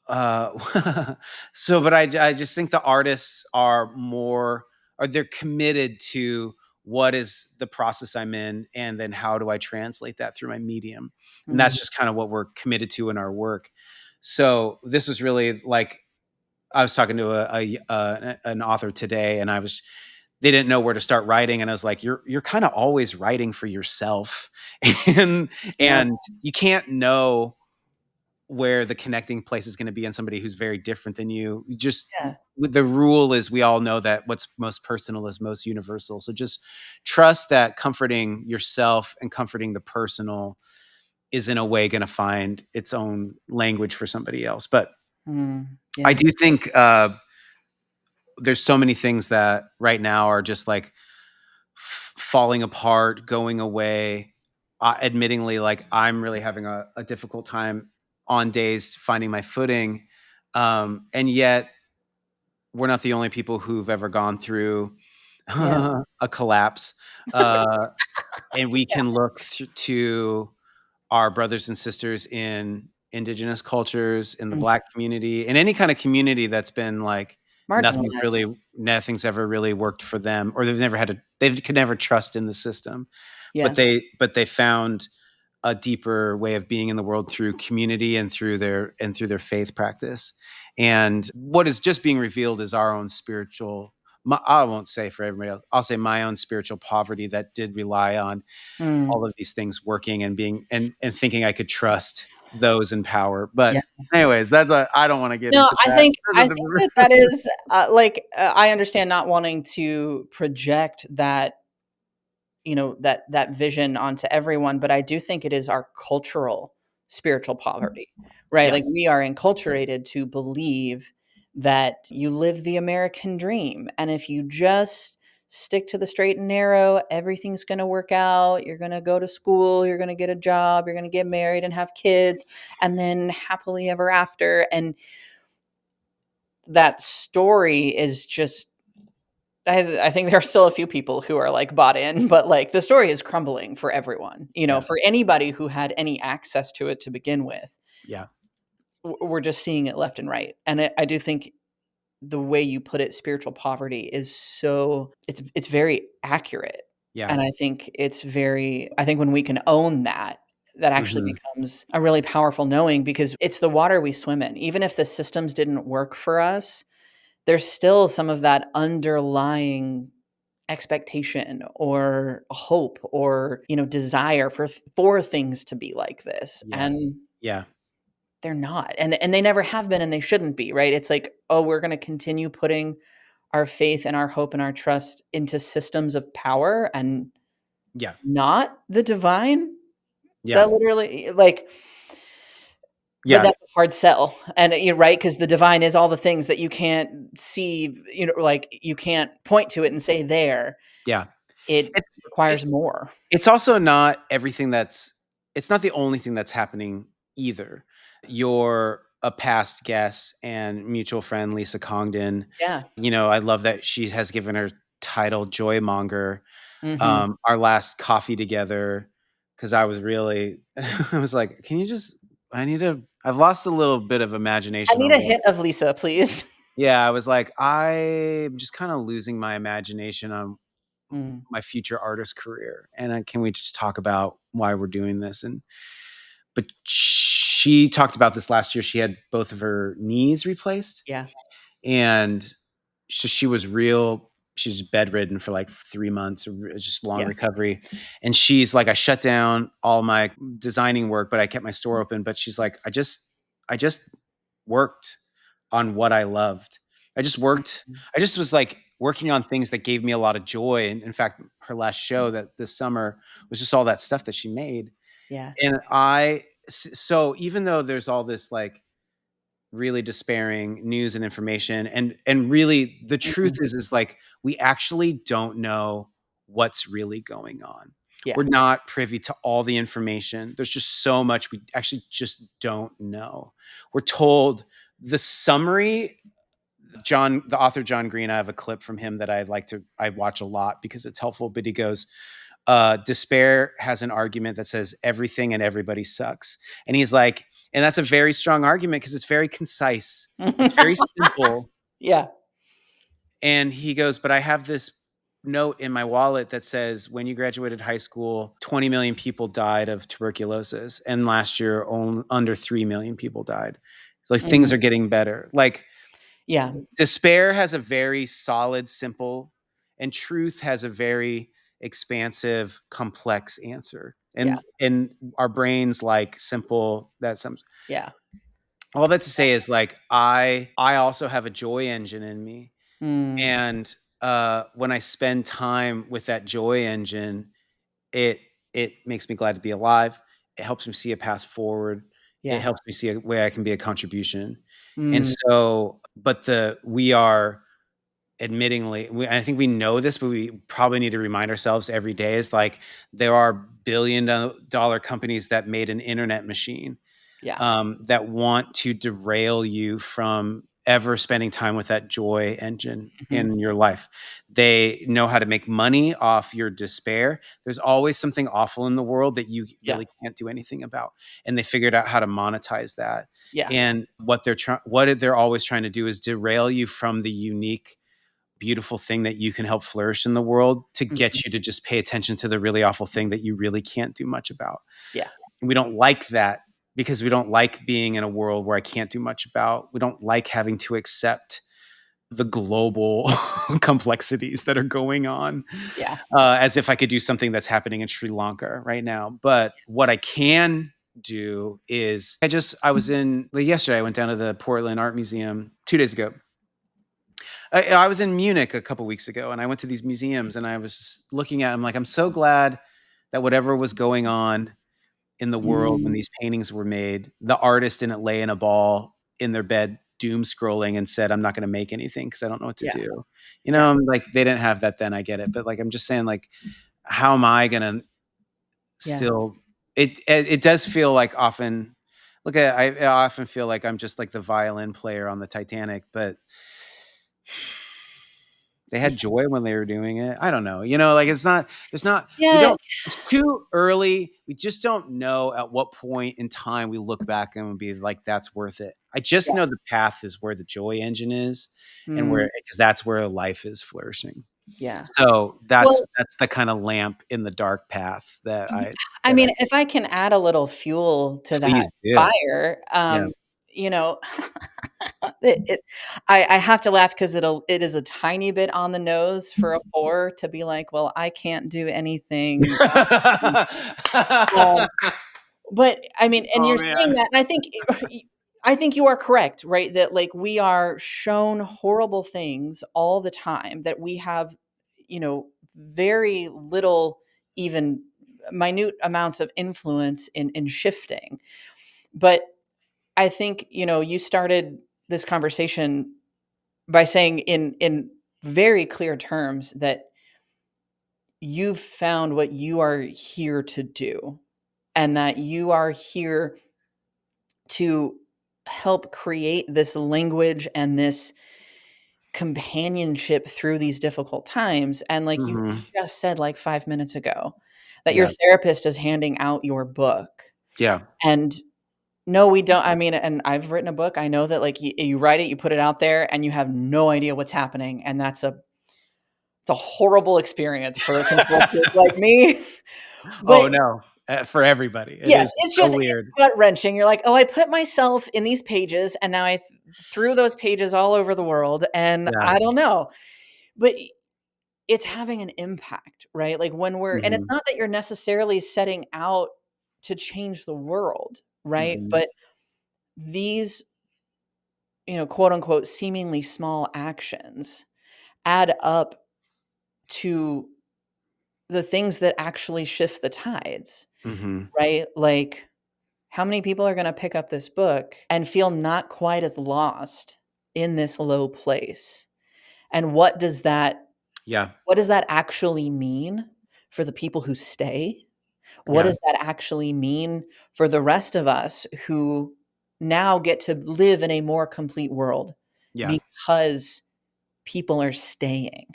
S2: but I just think the artists are more, or they're committed to what is the process I'm in, and then how do I translate that through my medium. And
S1: Mm.
S2: that's just kind of what we're committed to in our work. So this was really like, I was talking to an author today, and they didn't know where to start writing, and I was like, you're kind of always writing for yourself, and
S1: Yeah.
S2: and you can't know where the connecting place is going to be in somebody who's very different than you. Just
S1: Yeah.
S2: the rule is, we all know that what's most personal is most universal. So just trust that comforting yourself and comforting the personal is in a way going to find its own language for somebody else. But
S1: Mm.
S2: I
S1: Yeah.
S2: do think there's so many things that right now are just like falling apart, going away. Admittingly, like, I'm really having a difficult time on days finding my footing. And yet we're not the only people who've ever gone through
S1: Yeah.
S2: a collapse. Uh, and we can look to our brothers and sisters in indigenous cultures, in the
S1: Mm.
S2: Black community, in any kind of community that's been like,
S1: Marginalized.
S2: nothing's ever really worked for them, or they could never trust in the system,
S1: Yeah.
S2: but they found a deeper way of being in the world through community and through their faith practice. And what is just being revealed is our own spiritual, I won't say for everybody else, I'll say my own spiritual poverty that did rely on
S1: Mm.
S2: all of these things working and being and thinking I could trust those in power.
S1: Yeah.
S2: But anyways, I don't want to get
S1: No,
S2: into
S1: I
S2: that.
S1: think I think that that is, I understand not wanting to project that, that vision onto everyone, but I do think it is our cultural spiritual poverty, right?
S2: Yeah,
S1: Like, we are enculturated to believe that you live the American dream, and if you just stick to the straight and narrow, everything's going to work out. You're going to go to school, you're going to get a job, you're going to get married and have kids, and then happily ever after. And that story is just, I think there are still a few people who are, like, bought in, but, like, the story is crumbling for everyone,
S2: yeah,
S1: for anybody who had any access to it to begin with.
S2: yeah,
S1: We're just seeing it left and right, and I do think the way you put it, spiritual poverty, is so, it's very accurate,
S2: yeah.
S1: and I think when we can own that, that actually
S2: Hmm.
S1: becomes a really powerful knowing, because it's the water we swim in. Even if the systems didn't work for us, there's still some of that underlying expectation or hope or, desire for things to be like this,
S2: Yeah,
S1: and
S2: yeah,
S1: they're not, and they never have been, and they shouldn't be, right? It's like, "Oh, we're gonna continue putting our faith and our hope and our trust into systems of power and
S2: yeah,
S1: not the divine?"
S2: yeah,
S1: That literally, like, but
S2: yeah,
S1: that's a hard sell, and, you're right, because the divine is all the things that you can't see, like, you can't point to it and say, "There."
S2: yeah.
S1: It
S2: It's it,
S1: requires more.
S2: it's also not everything it's not the only thing that's happening either. You're a past guest and mutual friend, Lisa Congdon.
S1: Yeah.
S2: I love that she has given her title Joy Monger.
S1: Mhm.
S2: Our last coffee together, because I was really, I was like, can you just, I've lost a little bit of
S1: I
S2: imagination
S1: need
S2: on
S1: a
S2: what,
S1: hit of Lisa, please.
S2: yeah, I was like, I'm just kind of losing my imagination on
S1: Mm.
S2: my future artist career. And can we just talk about why we're doing this? But she talked about this last year. She had both of her knees replaced,
S1: Yeah.
S2: and so she was real. She's bedridden for like 3 months, just long
S1: Yeah.
S2: recovery. And she's like, I shut down all my designing work, but I kept my store open. But she's like, I just worked on what I loved. I just worked.
S1: Mhm.
S2: I just was like working on things that gave me a lot of joy. And in fact, her last show that this summer was just all that stuff that she made.
S1: Yeah.
S2: And so even though there's all this like really despairing news and information, and really the truth
S1: Mhm.
S2: is like, we actually don't know what's really going on. We're
S1: Yeah.
S2: not privy to all the information. There's just so much we actually just don't know. We're told the summary, the author John Green, I have a clip from him that I watch a lot because it's helpful. But he goes, despair has an argument that says everything and everybody sucks. And he's like, and that's a very strong argument because it's very concise. It's very simple.
S1: Yeah.
S2: And he goes, but I have this note in my wallet that says when you graduated high school, 20 million people died of tuberculosis. And last year, only under 3 million people died. It's like things
S1: Mhm.
S2: are getting better. Like
S1: Yeah.
S2: despair has a very solid, simple, and truth has a very expansive, complex answer.
S1: Yeah.
S2: And our brains like simple. That's some.
S1: Yeah.
S2: All that to say is like I also have a joy engine in me,
S1: Mm.
S2: and when I spend time with that joy engine, it it makes me glad to be alive. It helps me see a path forward. It
S1: Yeah.
S2: helps me see a way I can be a contribution. And
S1: Mm.
S2: so, but we are admittingly, I think we know this, but we probably need to remind ourselves every day is like there are billion-dollar companies that made an internet machine
S1: Yeah.
S2: that want to derail you from ever spending time with that joy engine
S1: Mhm.
S2: in your life. They know how to make money off your despair. There's always something awful in the world that you
S1: Yeah.
S2: really can't do anything about. And they figured out how to monetize that.
S1: Yeah.
S2: And what they're always trying to do is derail you from the unique, beautiful thing that you can help flourish in the world to
S1: Mhm.
S2: get you to just pay attention to the really awful thing that you really can't do much about.
S1: Yeah.
S2: And we don't like that because we don't like being in a world where I can't do much about. We don't like having to accept the global complexities that are going on,
S1: Yeah.
S2: as if I could do something that's happening in Sri Lanka right now. But what I can do is I was in like yesterday. I went down to the Portland Art Museum 2 days ago. I was in Munich a couple weeks ago, and I went to these museums, and I was just looking at them like I'm so glad that whatever was going on in the world when
S1: Mm.
S2: these paintings were made, the artist didn't lay in a ball in their bed doom scrolling and said, "I'm not going to make anything because I don't know what to
S1: Yeah.
S2: do."
S1: Yeah.
S2: Like they didn't have that then. I get it, but like I'm just saying, like, how am I going to
S1: Yeah.
S2: still? It does feel like often. Look at I often feel like I'm just like the violin player on the Titanic, but they
S1: Yeah.
S2: had joy when they were doing it. I don't know. Like there's not, we
S1: Yeah.
S2: don't, it's too early. We just don't know at what point in time we look back and be like, that's worth it. I just
S1: Yeah.
S2: know the path is where the joy engine is and
S1: Mm.
S2: because that's where life is flourishing.
S1: Yeah.
S2: So that's,
S1: Well,
S2: that's the kind of lamp in the dark path
S1: y I mean, if I can add a little fuel to that
S2: please do.
S1: fire,
S2: Yeah.
S1: you know, it I have to laugh 'cause it is a tiny bit on the nose for a 4 to be like, "Well, I can't do anything." Um, but I mean, and
S2: Oh
S1: you're saying
S2: man.
S1: that, and I think I think you are correct, right? That, like, we are shown horrible things all the time that we have, very little, even minute amounts of influence in shifting. But I think, you started this conversation by saying in very clear terms that you've found what you are here to do, and that you are here to help create this language and this companionship through these difficult times. And like you
S2: Mhm.
S1: just said like 5 minutes ago, that your
S2: Yeah.
S1: therapist is handing out your book.
S2: Yeah.
S1: And no, we don't. I mean, and I've written a book. I know that like you write it, you put it out there, and you have no idea what's happening. And it's a horrible experience for a control freak like me. But
S2: Oh no. For everybody. It
S1: yes,
S2: is
S1: it's
S2: so
S1: just it's
S2: weird.
S1: gut-wrenching. You're like, "Oh, I put myself in these pages, and now I threw those pages all over the world, and
S2: Yeah.
S1: I don't know." But it's having an impact, right? Like, when we're and it's
S2: Mhm.
S1: not that you're necessarily setting out to change the world, right?
S2: Mhm.
S1: But these, quote, unquote, "seemingly small actions" add up to the things that actually shift the tides,
S2: Mhm.
S1: right? Like, how many people are gonna pick up this book and feel not quite as lost in this low place? And
S2: Yeah.
S1: what does that actually mean for the people who stay? What
S2: Yeah.
S1: does that actually mean for the rest of us who now get to live in a more complete world
S2: Yeah.
S1: because people are staying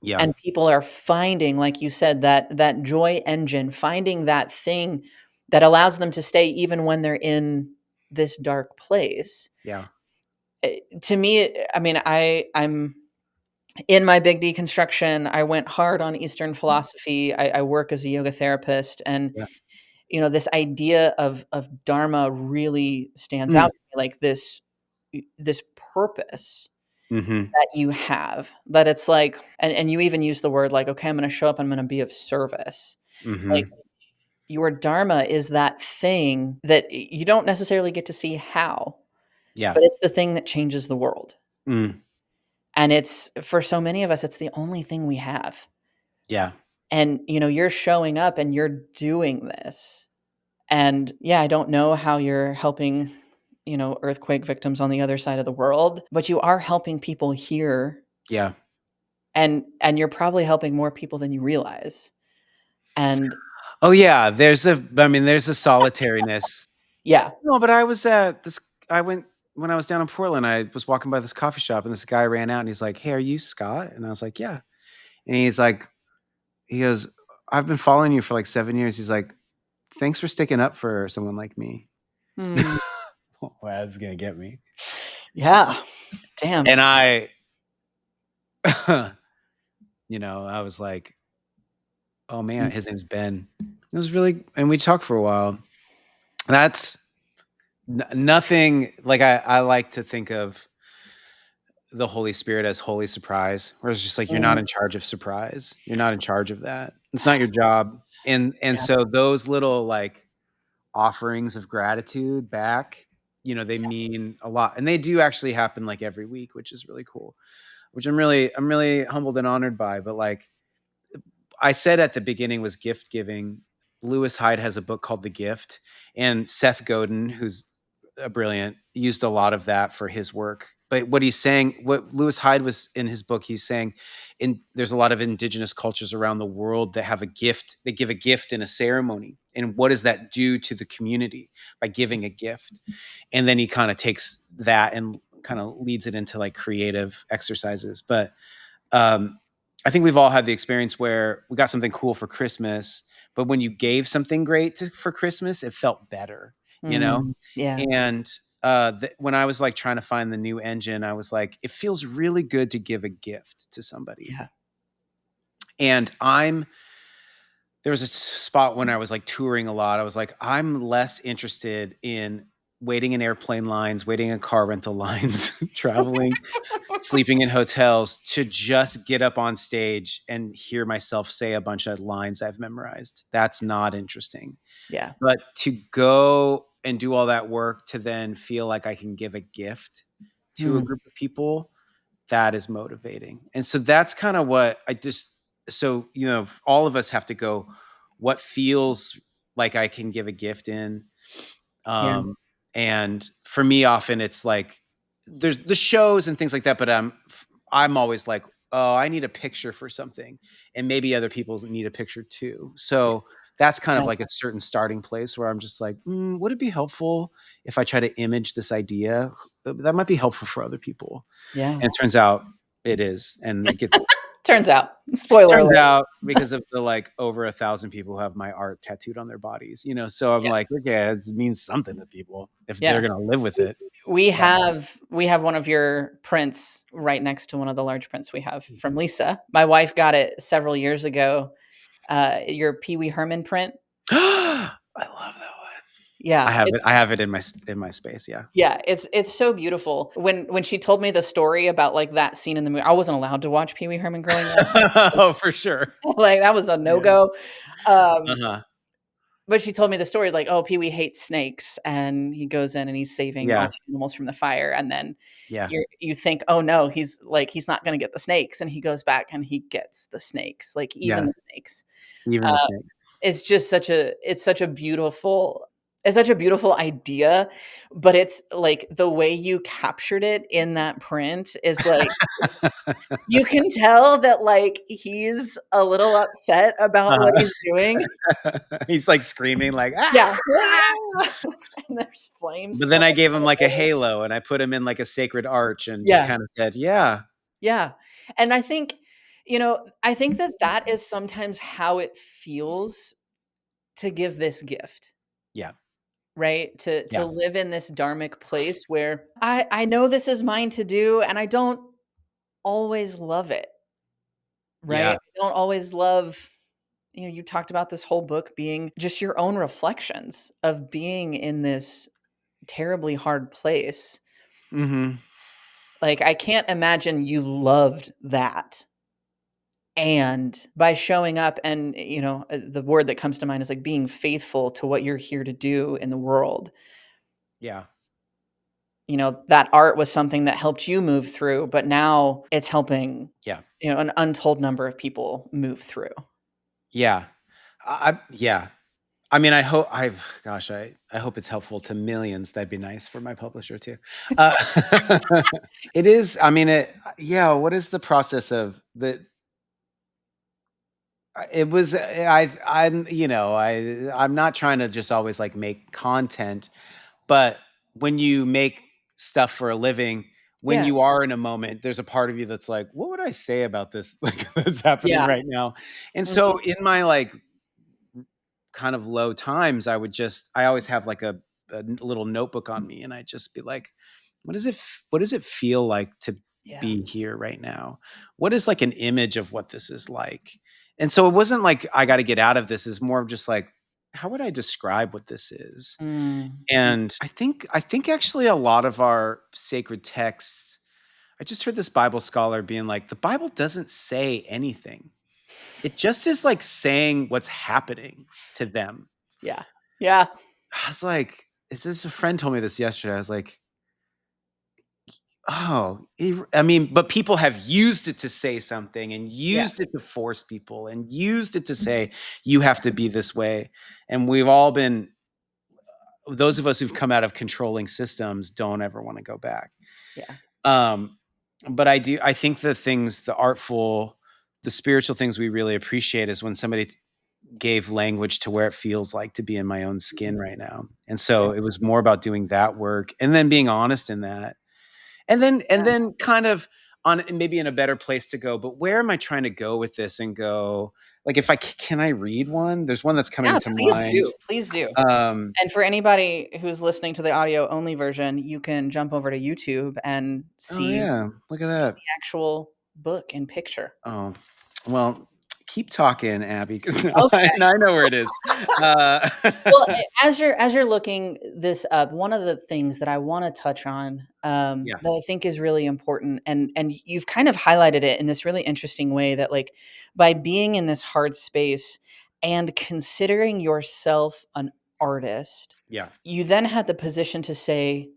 S2: Yeah.
S1: and people are finding, like you said, that joy engine, finding that thing that allows them to stay even when they're in this dark place.
S2: Yeah.
S1: To me, I mean, I'm in my big deconstruction. I went hard on Eastern philosophy. I work as a yoga therapist, and
S2: Yeah.
S1: this idea of dharma really stands
S2: Mm.
S1: out to me, like this purpose
S2: Mhm.
S1: that you have, that it's like, and you even use the word like, okay, I'm going to show up, I'm going to be of service. Like,
S2: Mhm.
S1: your dharma is that thing that you don't necessarily get to see how,
S2: Yeah.
S1: but it's the thing that changes the world.
S2: Mm.
S1: And it's, for so many of us, it's the only thing we have.
S2: Yeah.
S1: And you're showing up and you're doing this. And yeah, I don't know how you're helping, earthquake victims on the other side of the world, but you are helping people here,
S2: Yeah.
S1: and you're probably helping more people than you realize. And
S2: Oh, yeah, there's a solitariness.
S1: yeah.
S2: No, but I went when I was down in Portland, I was walking by this coffee shop, and this guy ran out, and he's like, "Hey, are you Scott?" And I was like, "Yeah." And he goes, "I've been following you for, like, 7 years." He's like, "Thanks for sticking up for someone like me."
S1: Hmm.
S2: Well, that's gonna get me.
S1: Yeah. Damn.
S2: And I I was like, "Oh, man," his name's Ben. It was really and we talked for a while. That's nothing like, I like to think of the Holy Spirit as holy surprise, where it's just like, you're not
S1: Mm.
S2: in charge of surprise. You're not in charge of that. It's not your job. And
S1: Yeah.
S2: so those little, like, offerings of gratitude back, they mean a lot. And they do actually happen, like, every week, which is really cool, which I'm really humbled and honored by. But, like, I said at the beginning was gift giving. Lewis Hyde has a book called The Gift, and Seth Godin, who's a brilliant, used a lot of that for his work. But what Lewis Hyde was in his book, he's saying, there's a lot of indigenous cultures around the world that have a gift. They give a gift in a ceremony, and what does that do to the community by giving a gift? And then he kind of takes that and kind of leads it into, like, creative exercises. But um, I think we've all had the experience where we got something cool for Christmas, but when you gave something great for Christmas, it felt better, you know?
S1: Mm. Yeah.
S2: And when I was, like, trying to find the new engine, I was like, it feels really good to give a gift to somebody.
S1: Yeah.
S2: And there was a spot when I was, like, touring a lot. I was like, I'm less interested in waiting in airplane lines, waiting in car rental lines, traveling, sleeping in hotels, to just get up on stage and hear myself say a bunch of lines I've memorized. That's not interesting.
S1: Yeah.
S2: But to go and do all that work to then feel like I can give a gift to a
S1: Mm.
S2: group of people, that is motivating. And so that's kind of what all of us have to go, what feels like I can give a gift in.
S1: Yeah.
S2: And for me, often it's like there's the shows and things like that, but I'm always like, oh, I need a picture for something, and maybe other people need a picture too. So that's kind of
S1: Yeah.
S2: like a certain starting place where I'm just like, would it be helpful if I try to image this idea? That might be helpful for other people.
S1: Yeah.
S2: And it turns out it is, and it gets
S1: Turns out. Spoiler
S2: turns
S1: alert.
S2: out because of the, like, over 1,000 people who have my art tattooed on their bodies, so I'm
S1: Yeah.
S2: like, okay, it means something to people if they're
S1: Yeah.
S2: gonna live with it.
S1: We
S2: That
S1: have one of your prints right next to one of the large prints we have from Lisa. My wife got it several years ago. Your Pee Wee Herman print.
S2: I love that one. I
S1: Yeah,
S2: have it
S1: it's
S2: I have it in my space, yeah.
S1: yeah, it's so beautiful. When she told me the story about, like, that scene in the movie, I wasn't allowed to watch Pee Wee Herman growing up.
S2: Oh, for sure.
S1: Like, that was a
S2: Yeah.
S1: no-go. Um,
S2: Uh-huh.
S1: but she told me the story, like, oh, Pee Wee hates snakes, and he goes in and he's saving all
S2: Yeah.
S1: the animals from the fire, and then
S2: Yeah.
S1: you think, "Oh, no, he's not gonna get the snakes," and he goes back and he gets the snakes, like, even
S2: Yeah.
S1: the snakes.
S2: Even the
S1: Uh,
S2: snakes.
S1: it's such a beautiful, It's such a beautiful idea, but it's like the way you captured it in that print is like you can tell that, like, he's a little upset about what
S2: Uh-huh.
S1: he's doing.
S2: He's, like, screaming like, "Ah!"
S1: Yeah. And there's flames
S2: But then
S1: coming
S2: I gave him,
S1: out
S2: like,
S1: of
S2: a
S1: it.
S2: halo, and I put him in, like, a sacred arch and just
S1: Yeah,
S2: kinda said, "Yeah."
S1: yeah. And I think, I think that that is sometimes how it feels to give this gift,
S2: Yeah.
S1: right? To
S2: Yeah.
S1: live in this dharmic place where I know this is mine to do, and I don't always love it, right?
S2: Yeah.
S1: I don't always love you talked about this whole book being just your own reflections of being in this terribly hard place.
S2: Mhm.
S1: Like, I can't imagine you loved that. And by showing up and, the word that comes to mind is like being faithful to what you're here to do in the world.
S2: Yeah.
S1: That art was something that helped you move through, but now it's helping,
S2: Yeah.
S1: an untold number of people move through.
S2: Yeah. Yeah. I mean, I hope I gosh, I hope it's helpful to millions. That'd be nice for my publisher too. Uh, it is, I mean, yeah, what is the process of the it was I'm, I'm not trying to just always, like, make content, but when you make stuff for a living, when
S1: Yeah.
S2: you are in a moment, there's a part of you that's like, "What would I say about this, like, that's happening
S1: Yeah.
S2: right now?" And
S1: Mhm.
S2: so in my, like, kind of low times, I always have, like, a little notebook on me, and I just be like, what does it feel like to
S1: Yeah.
S2: be here right now? What is, like, an image of what this is like? And so it wasn't like I gotta get out of this, it's more of just like, how would I describe what this is?
S1: Mm. Mm.
S2: And I think actually a lot of our sacred texts, I just heard this Bible scholar being like, "The Bible doesn't say anything. It just is, like, saying what's happening to them."
S1: Yeah. Yeah.
S2: I was like, it's this a friend told me this yesterday. I was like, "Oh, I mean, but people have used it to say something and
S1: Yeah.
S2: used it to force people and used it to say, you have to be this way." And we've all been those of us who've come out of controlling systems don't ever wanna go back.
S1: Yeah.
S2: Um, but I think the spiritual things we really appreciate is when somebody gave language to where it feels like to be in my own
S1: Mhm.
S2: skin right now. And
S1: Yeah.
S2: so it was more about doing that work and then being honest in that. And
S1: Yeah.
S2: then kind of on maybe in a better place to go, but where am I trying to go with this and go like if can I read one? There's one that's coming
S1: Yeah,
S2: to
S1: please
S2: mind.
S1: do, please do.
S2: Um
S1: And for anybody who's listening to the audio only version, you can jump over to YouTube and
S2: oh
S1: see
S2: yeah, look at
S1: see
S2: that.
S1: the actual book and picture.
S2: Oh, well, keep talking, Abby, because I
S1: Okay.
S2: know where it is. Uh,
S1: Well, as you're looking this up, one of the things that I wanna touch on,
S2: yeah,
S1: that I think is really important, and you've kind of highlighted it in this really interesting way that, like, by being in this hard space and considering yourself an artist,
S2: yeah,
S1: you then had the position to say,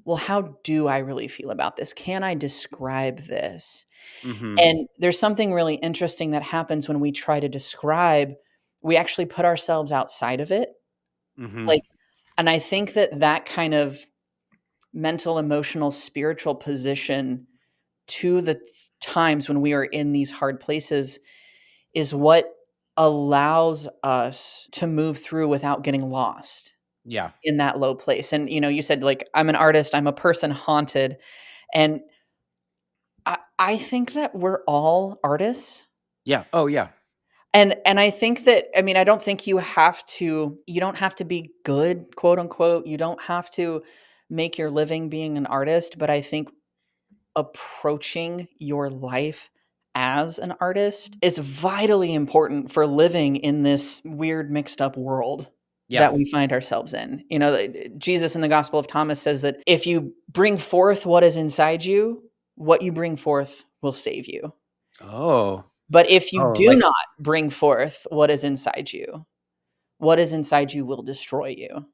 S1: "Well, how do I really feel about this? Can I describe this?"
S2: mhm,
S1: And there's something really interesting that happens when we try to describe, we actually put ourselves outside of it,
S2: mhm,
S1: like, and I think that that kind of mental, emotional, spiritual position to the times when we are in these hard places is what allows us to move through without getting lost
S2: yeah,
S1: in that low place. And, you said, like, I'm an artist, I'm a person haunted. And I think that we're all artists.
S2: yeah, oh, yeah,
S1: And I think that, I mean, I don't think you don't have to be good, quote unquote. You don't have to make your living being an artist, but I think approaching your life as an artist is vitally important for living in this weird mixed up world
S2: yeah,
S1: that we find ourselves in. Jesus in the Gospel of Thomas says that if you bring forth what is inside you, what you bring forth will save you.
S2: oh,
S1: But if you
S2: oh,
S1: do
S2: like
S1: not bring forth what is inside you, what is inside you will destroy you.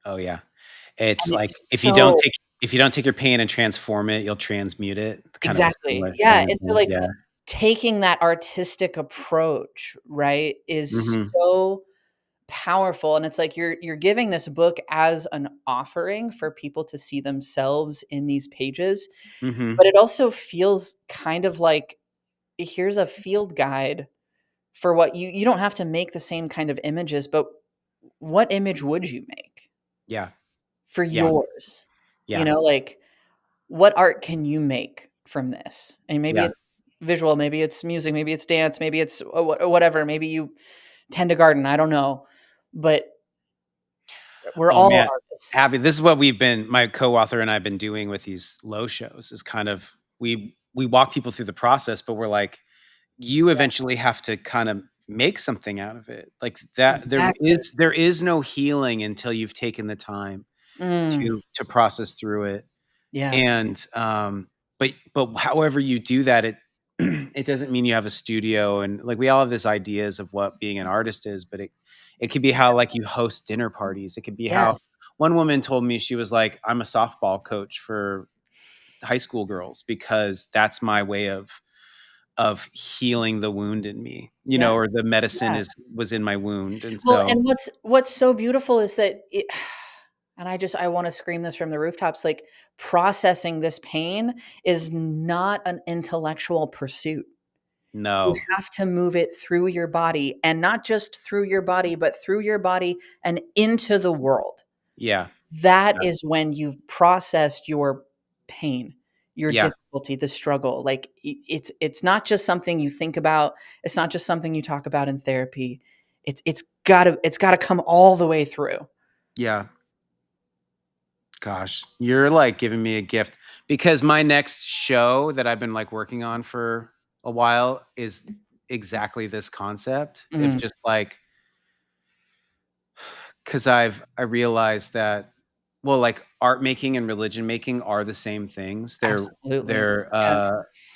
S2: oh, yeah. It's
S1: And
S2: like,
S1: it's so
S2: if you don't take your pain and transform it, you'll transmute it, kind of a
S1: exactly.
S2: similar
S1: Yeah,
S2: thing,
S1: and
S2: isn't
S1: so,
S2: it?
S1: like,
S2: Yeah,
S1: taking that artistic approach, right, is
S2: mhm,
S1: so powerful, and it's like you're giving this book as an offering for people to see themselves in these pages,
S2: Mhm.
S1: but it also feels kind of like, here's a field guide for what you don't have to make the same kind of images, but what image would you make
S2: Yeah.
S1: for
S2: Yeah.
S1: yours? You
S2: Yeah.
S1: know, like, what art can you make from this? And maybe
S2: Yeah.
S1: it's visual, maybe it's music, maybe it's dance, maybe it's whatever, maybe you tend to garden, I don't know, but we're
S2: Oh,
S1: all
S2: man.
S1: artists.
S2: Abby, this is what my co-author and I have been doing with these low shows is kind of we walk people through the process, but we're like, you
S1: Yeah,
S2: eventually have to kind of make something out of it. Like that
S1: exactly.
S2: there is no healing until you've taken the time
S1: Mm,
S2: to process through it.
S1: yeah,
S2: And but however you do that, it it doesn't mean you have a studio. And like we all have this ideas of what being an artist is, but it could be how like you host dinner parties. It could be
S1: yeah,
S2: how one woman told me, she was like, I'm a softball coach for high school girls because that's my way of healing the wound in me,
S1: yeah,
S2: or the medicine
S1: yeah.
S2: is was in my wound. And
S1: Well,
S2: so
S1: and what's so beautiful is that and I wanna scream this from the rooftops, like, processing this pain is not an intellectual pursuit. You
S2: no.
S1: have to move it through your body, and not just through your body, but through your body and into the world.
S2: Yeah.
S1: That
S2: Yeah.
S1: is when you've processed your pain, your
S2: Yeah.
S1: difficulty, the struggle. Like, it's not just something you think about, it's not just something you talk about in therapy. It's gotta come all the way through.
S2: Yeah. Gosh, you're like giving me a gift because my next show that I've been like working on for a while is exactly this concept. If
S1: Mm,
S2: just like, because I realized that, well, like art making and religion making are the same things.
S1: absolutely.
S2: They're
S1: Yeah,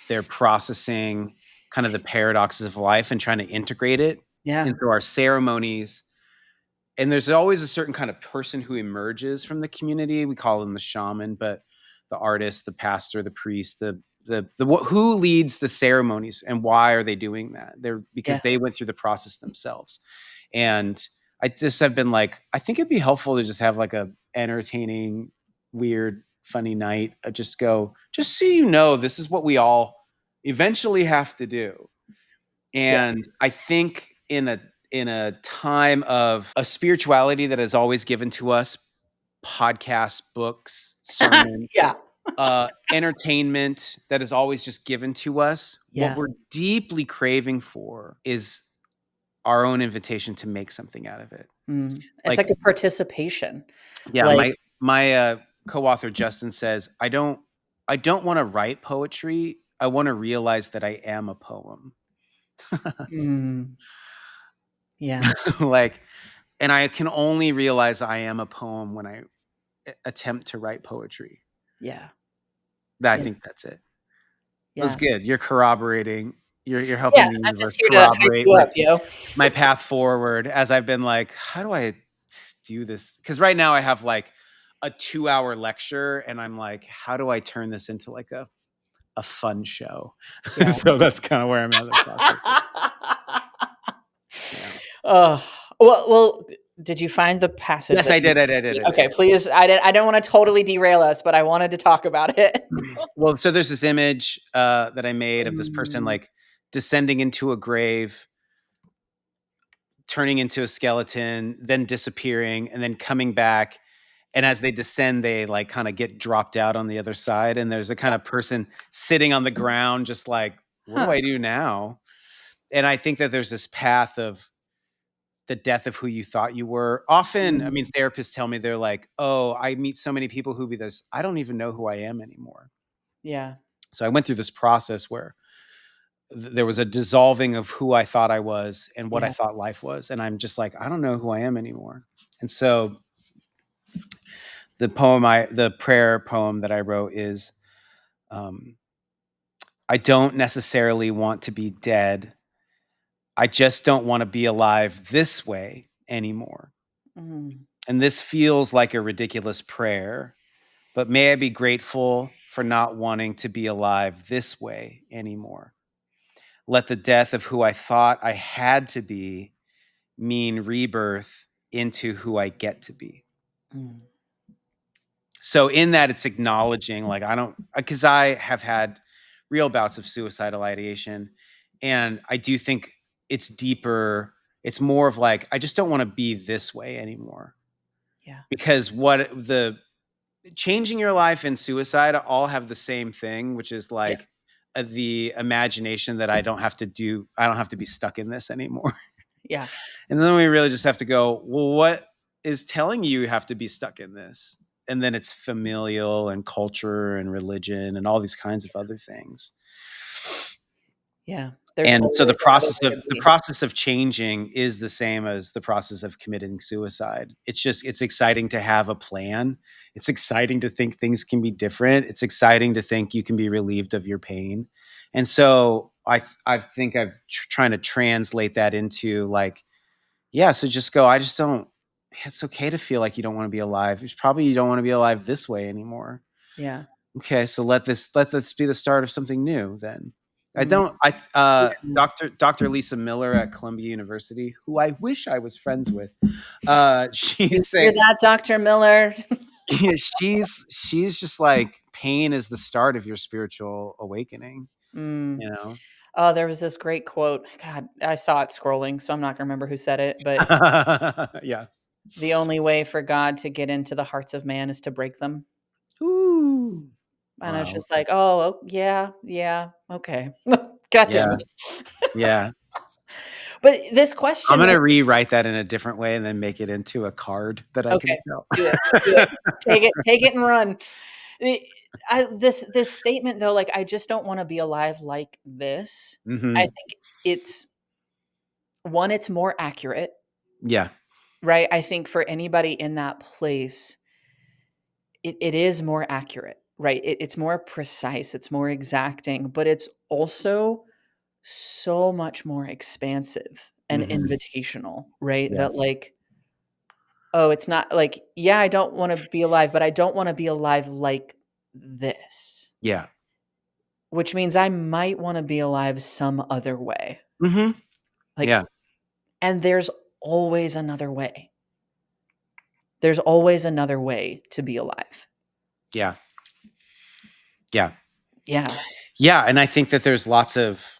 S2: they're processing kind of the paradoxes of life and trying to integrate it
S1: yeah,
S2: into our ceremonies. And there's always a certain kind of person who emerges from the community. We call them the shaman, but the artist, the pastor, the priest, who leads the ceremonies and why are they doing that? They're
S1: yeah,
S2: because they went through the process themselves. And I just have been like, I think it'd be helpful to just have like a entertaining, weird, funny night. Just go, just so this is what we all eventually have to do.
S1: yeah.
S2: And I think in a time of a spirituality that is always given to us, podcasts, books, sermons,
S1: Yeah,
S2: entertainment that is always just given to us, what
S1: yeah.
S2: we're deeply craving for is our own invitation to make something out of it.
S1: Mm. It's
S2: Like,
S1: like a participation.
S2: yeah,
S1: Like,
S2: my co-author Justin says, I don't want to write poetry. I want to realize that I am a poem.
S1: mm, yeah,
S2: Like, and I can only realize I am a poem when I attempt to write poetry.
S1: yeah,
S2: I
S1: yeah,
S2: think that's it. That's
S1: yeah.
S2: good. You're corroborating. You're
S1: Yeah,
S2: helping the
S1: I'm just
S2: universe
S1: here to hype
S2: corroborate
S1: you up, yo.
S2: my path forward as I've been like, how do I do this? Because right now I have like a 2-hour lecture, and I'm like, how do I turn this into like a fun show?
S1: Yeah.
S2: So that's kind of where I'm at in the process. Yeah.
S1: Oh, well, did you find the passage
S2: Yes,
S1: that
S2: I
S1: you
S2: did. I did. I did. I
S1: okay,
S2: did.
S1: please, I don't wanna totally derail us, but I wanted to talk about it.
S2: Well, so there's this image that I made of this person
S1: Mm,
S2: like descending into a grave, turning into a skeleton, then disappearing, and then coming back. And as they descend, they like kind of get dropped out on the other side. And there's a kind
S1: yeah.
S2: of person sitting on the ground, just like, what do
S1: Huh.
S2: I do now? And I think that there's this path of the death of who you thought you were. Often, I mean,
S1: Mm,
S2: therapists tell me they're like, oh, I meet so many people who be this, I don't even know who I am anymore.
S1: yeah,
S2: So I went through this process where there was a dissolving of who I thought I was and what I
S1: yeah.
S2: thought life was. And I'm just like, I don't know who I am anymore. And so the prayer poem that I wrote is, um, I don't necessarily want to be dead. I just don't want to be alive this way anymore.
S1: Mm,
S2: And this feels like a ridiculous prayer, but may I be grateful for not wanting to be alive this way anymore. Let the death of who I thought I had to be mean rebirth into who I get to be.
S1: Mm.
S2: So in that, it's acknowledging, like, I don't, because I have had real bouts of suicidal ideation, and I do think it's deeper. It's more of like, I just don't want to be this way anymore.
S1: Yeah.
S2: Because what the changing your life and suicide all have the same thing, which is
S1: Yeah.
S2: like the imagination that I don't have to be stuck in this anymore.
S1: Yeah.
S2: And then we really just have to go, well, what is telling you have to be stuck in this? And then it's familial and culture and religion and all these kinds of other things.
S1: Yeah. There's
S2: And so
S1: always another way to
S2: the
S1: be.
S2: process of changing is the same as the process of committing suicide. It's exciting to have a plan. It's exciting to think things can be different. It's exciting to think you can be relieved of your pain. And so I think I'm trying to translate that into like, yeah, so just go, I just don't, it's okay to feel like you don't want to be alive. It's probably you don't want to be alive this way anymore.
S1: Yeah.
S2: Okay, so let this be the start of something new then. I
S1: Mm.
S2: don't I
S1: Yeah.
S2: Dr. Lisa Miller at Columbia University, who I wish I was friends with.
S1: You
S2: She's
S1: hear
S2: saying
S1: that, Dr. Miller?
S2: she's just like pain is the start of your spiritual awakening,
S1: Mm.
S2: you know.
S1: Oh, there was this great quote. God, I saw it scrolling, so I'm not gonna remember who said it, but
S2: Yeah.
S1: the only way for God to get into the hearts of man is to break them.
S2: Ooh.
S1: And I was
S2: Wow.
S1: just like, "Oh, yeah, yeah, okay." God damn
S2: Yeah.
S1: it.
S2: Yeah.
S1: But this
S2: I'm
S1: question
S2: gonna
S1: with
S2: rewrite that in a different way and then make it into a card that I can
S1: okay,
S2: sell.
S1: do it, do it. Take it and run. The this statement though, like, I just don't wanna be alive like this. I
S2: Mhm.
S1: think it's one, it's more accurate,
S2: Yeah.
S1: right? I think for anybody in that place, it is more accurate, right? It's more precise, it's more exacting, but it's also so much more expansive and
S2: Mhm.
S1: invitational, right?
S2: Yeah.
S1: That like, oh, it's not like, yeah, I don't want to be alive, but I don't want to be alive like this,
S2: Yeah.
S1: which means I might want to be alive some other way.
S2: Mhm.
S1: Like,
S2: Yeah.
S1: and there's always another way. There's always another way to be alive.
S2: Yeah. Yeah.
S1: Yeah.
S2: Yeah, and I think that there's lots of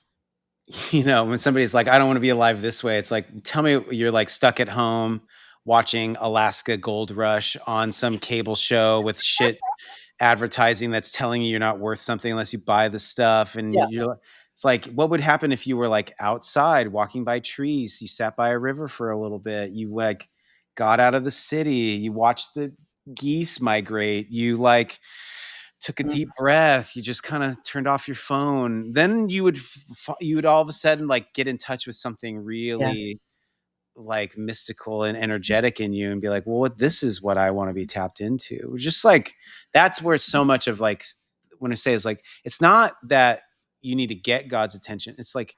S2: when somebody's like, "I don't wanna be alive this way," it's like, tell me you're, like, stuck at home watching Alaska Gold Rush on some cable show with shit advertising that's telling you you're not worth something unless you buy the stuff, and
S1: Yeah.
S2: it's like, what would happen if you were, like, outside walking by trees, you sat by a river for a little bit, you, like, got out of the city, you watched the geese migrate, you, like, took a
S1: Mm,
S2: deep breath, you just kinda turned off your phone, then you would all of a sudden, like, get in touch with something
S1: yeah.
S2: really, like, mystical and energetic in you and be like, "Well, this is what I wanna be tapped into." Just like that's where so much of, like, when I say it's like, it's not that you need to get God's attention, it's like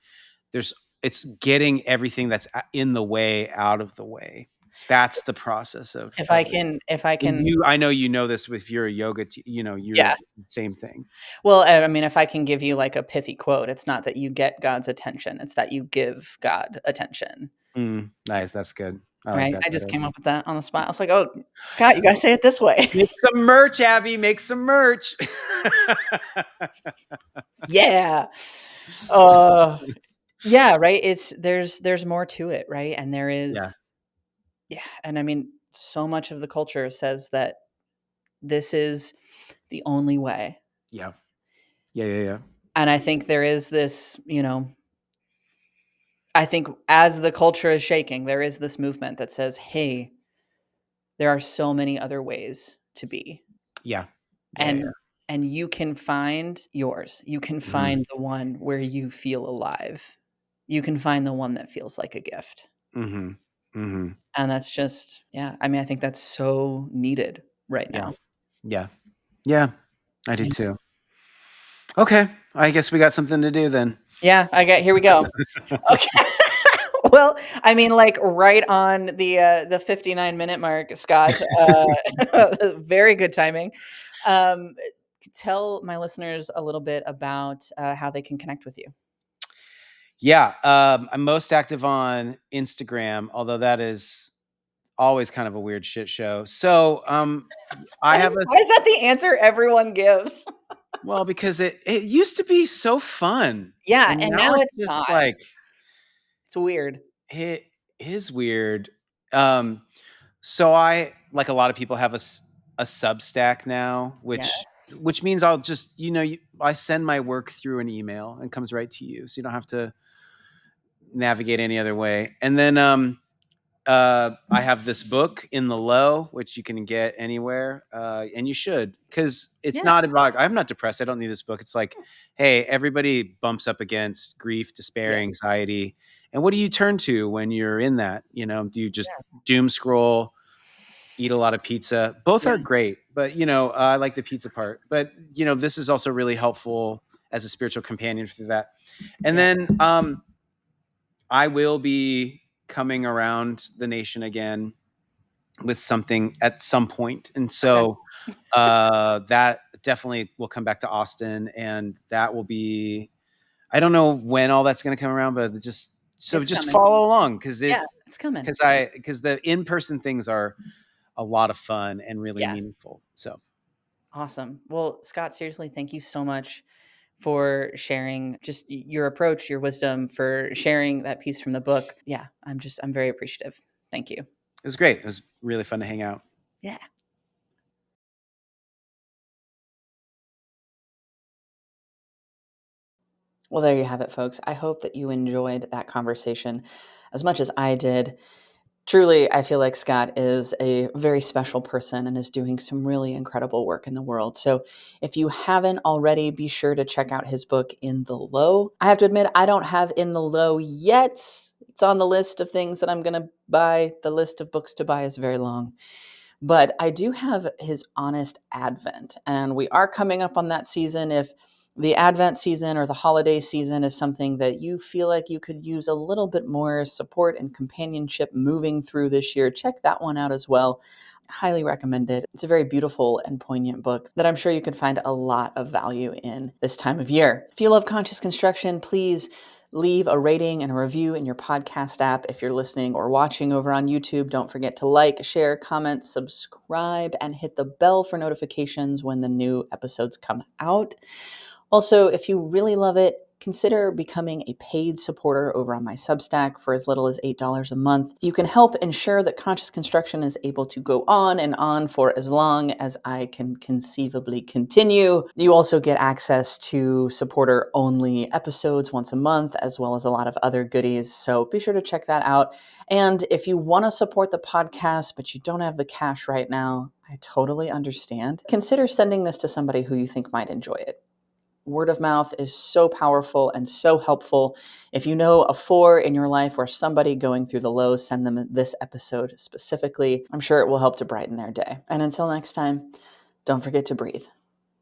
S2: there's it's getting everything that's in the way out of the way. That's the process of it.
S1: If I
S2: And
S1: can,
S2: I know you know this with your yoga, you're
S1: yeah.
S2: same thing.
S1: Well, I mean, if I can give you like a pithy quote, it's not that you get God's attention, it's that you give God attention.
S2: Nice, that's good. I like
S1: Right?
S2: that
S1: I just
S2: better.
S1: came up with that on the spot. I was like, "Oh, Scott, you gotta say it this way."
S2: Make some merch, Abby, make some merch.
S1: Yeah. Uh, yeah, right? It's there's more to it, right? And there
S2: Yeah,
S1: is yeah, and I mean, so much of the culture says that this is the only way.
S2: yeah. Yeah, yeah, yeah.
S1: And I think there is this, I think as the culture is shaking, there is this movement that says, "Hey, there are so many other ways to be."
S2: Yeah. Yeah, yeah,
S1: And you can find yours. You can
S2: yeah. Mhm,
S1: find the one where you feel alive. You can find the one that feels like a gift.
S2: mhm, mhm.
S1: And that's just yeah, I mean, I think that's so needed right
S2: Yeah,
S1: now.
S2: yeah. Yeah, I do
S1: Yeah.
S2: too. Okay, I guess we got something to do then.
S1: Yeah, I got here we go. Okay. Well, I mean, like, right on the 59-minute mark, Scott, very good timing. Um, tell my listeners a little bit about, how they can connect with you.
S2: Yeah, I'm most active on Instagram, although that is always kind of a weird shit show. So, I have a
S1: Why is that the answer everyone gives?
S2: well, because it used to be so fun,
S1: Yeah,
S2: and
S1: and
S2: now
S1: now
S2: it's
S1: it's
S2: just
S1: not.
S2: like
S1: It's weird.
S2: it is weird. Um, so I, like a lot of people, have a Substack now,
S1: Yes.
S2: which means I'll just I send my work through an email and it comes right to you, so you don't have to navigate any other way. And then I have this book in the low, which you can get anywhere, and you should, because it's
S1: Yeah,
S2: not about. I'm not depressed. I don't need this book. It's like, hey, everybody bumps up against grief, despair,
S1: yeah,
S2: anxiety, and what do you turn to when you're in that? Do you just
S1: yeah,
S2: doom scroll, eat a lot of pizza? Both are
S1: yeah,
S2: great, but I like the pizza part. But this is also really helpful as a spiritual companion through that. And
S1: yeah.
S2: then I will be coming around the nation again with something at some point. And
S1: Okay.
S2: so that definitely will come back to Austin, and that will be, I don't know when all that's going to come around, but
S1: It's
S2: just
S1: coming.
S2: follow along,
S1: Yeah, it's coming.
S2: because the in-person things are a lot of fun and really
S1: Yeah,
S2: meaningful. So
S1: awesome. Well, Scott, seriously, thank you so much for sharing just your approach, your wisdom, for sharing that piece from the book. Yeah, I'm very appreciative. Thank you.
S2: it was great. It was really fun to hang out.
S1: Yeah. Well, there you have it, folks. I hope that you enjoyed that conversation as much as I did. Truly, I feel like Scott is a very special person and is doing some really incredible work in the world. So, if you haven't already, be sure to check out his book, In the Low. I have to admit, I don't have In the Low yet. It's on the list of things that I'm going to buy. The list of books to buy is very long. But I do have his Honest Advent, and we are coming up on that season. If the Advent season or the holiday season is something that you feel like you could use a little bit more support and companionship moving through this year, check that one out as well. Highly recommend it. It's a very beautiful and poignant book that I'm sure you could find a lot of value in this time of year. If you love conscious construction, please leave a rating and a review in your podcast app. If you're listening or watching over on YouTube, don't forget to like, share, comment, subscribe, and hit the bell for notifications when the new episodes come out. Also, if you really love it, consider becoming a paid supporter over on my Substack for as little as $8 a month. You can help ensure that Conscious Construction is able to go on and on for as long as I can conceivably continue. You also get access to supporter only episodes once a month, as well as a lot of other goodies. So be sure to check that out. And if you want to support the podcast, but you don't have the cash right now, I totally understand. Consider sending this to somebody who you think might enjoy it. Word of mouth is so powerful and so helpful. If you know a four in your life or somebody going through the lows, send them this episode specifically. I'm sure it will help to brighten their day. And until next time, don't forget to breathe.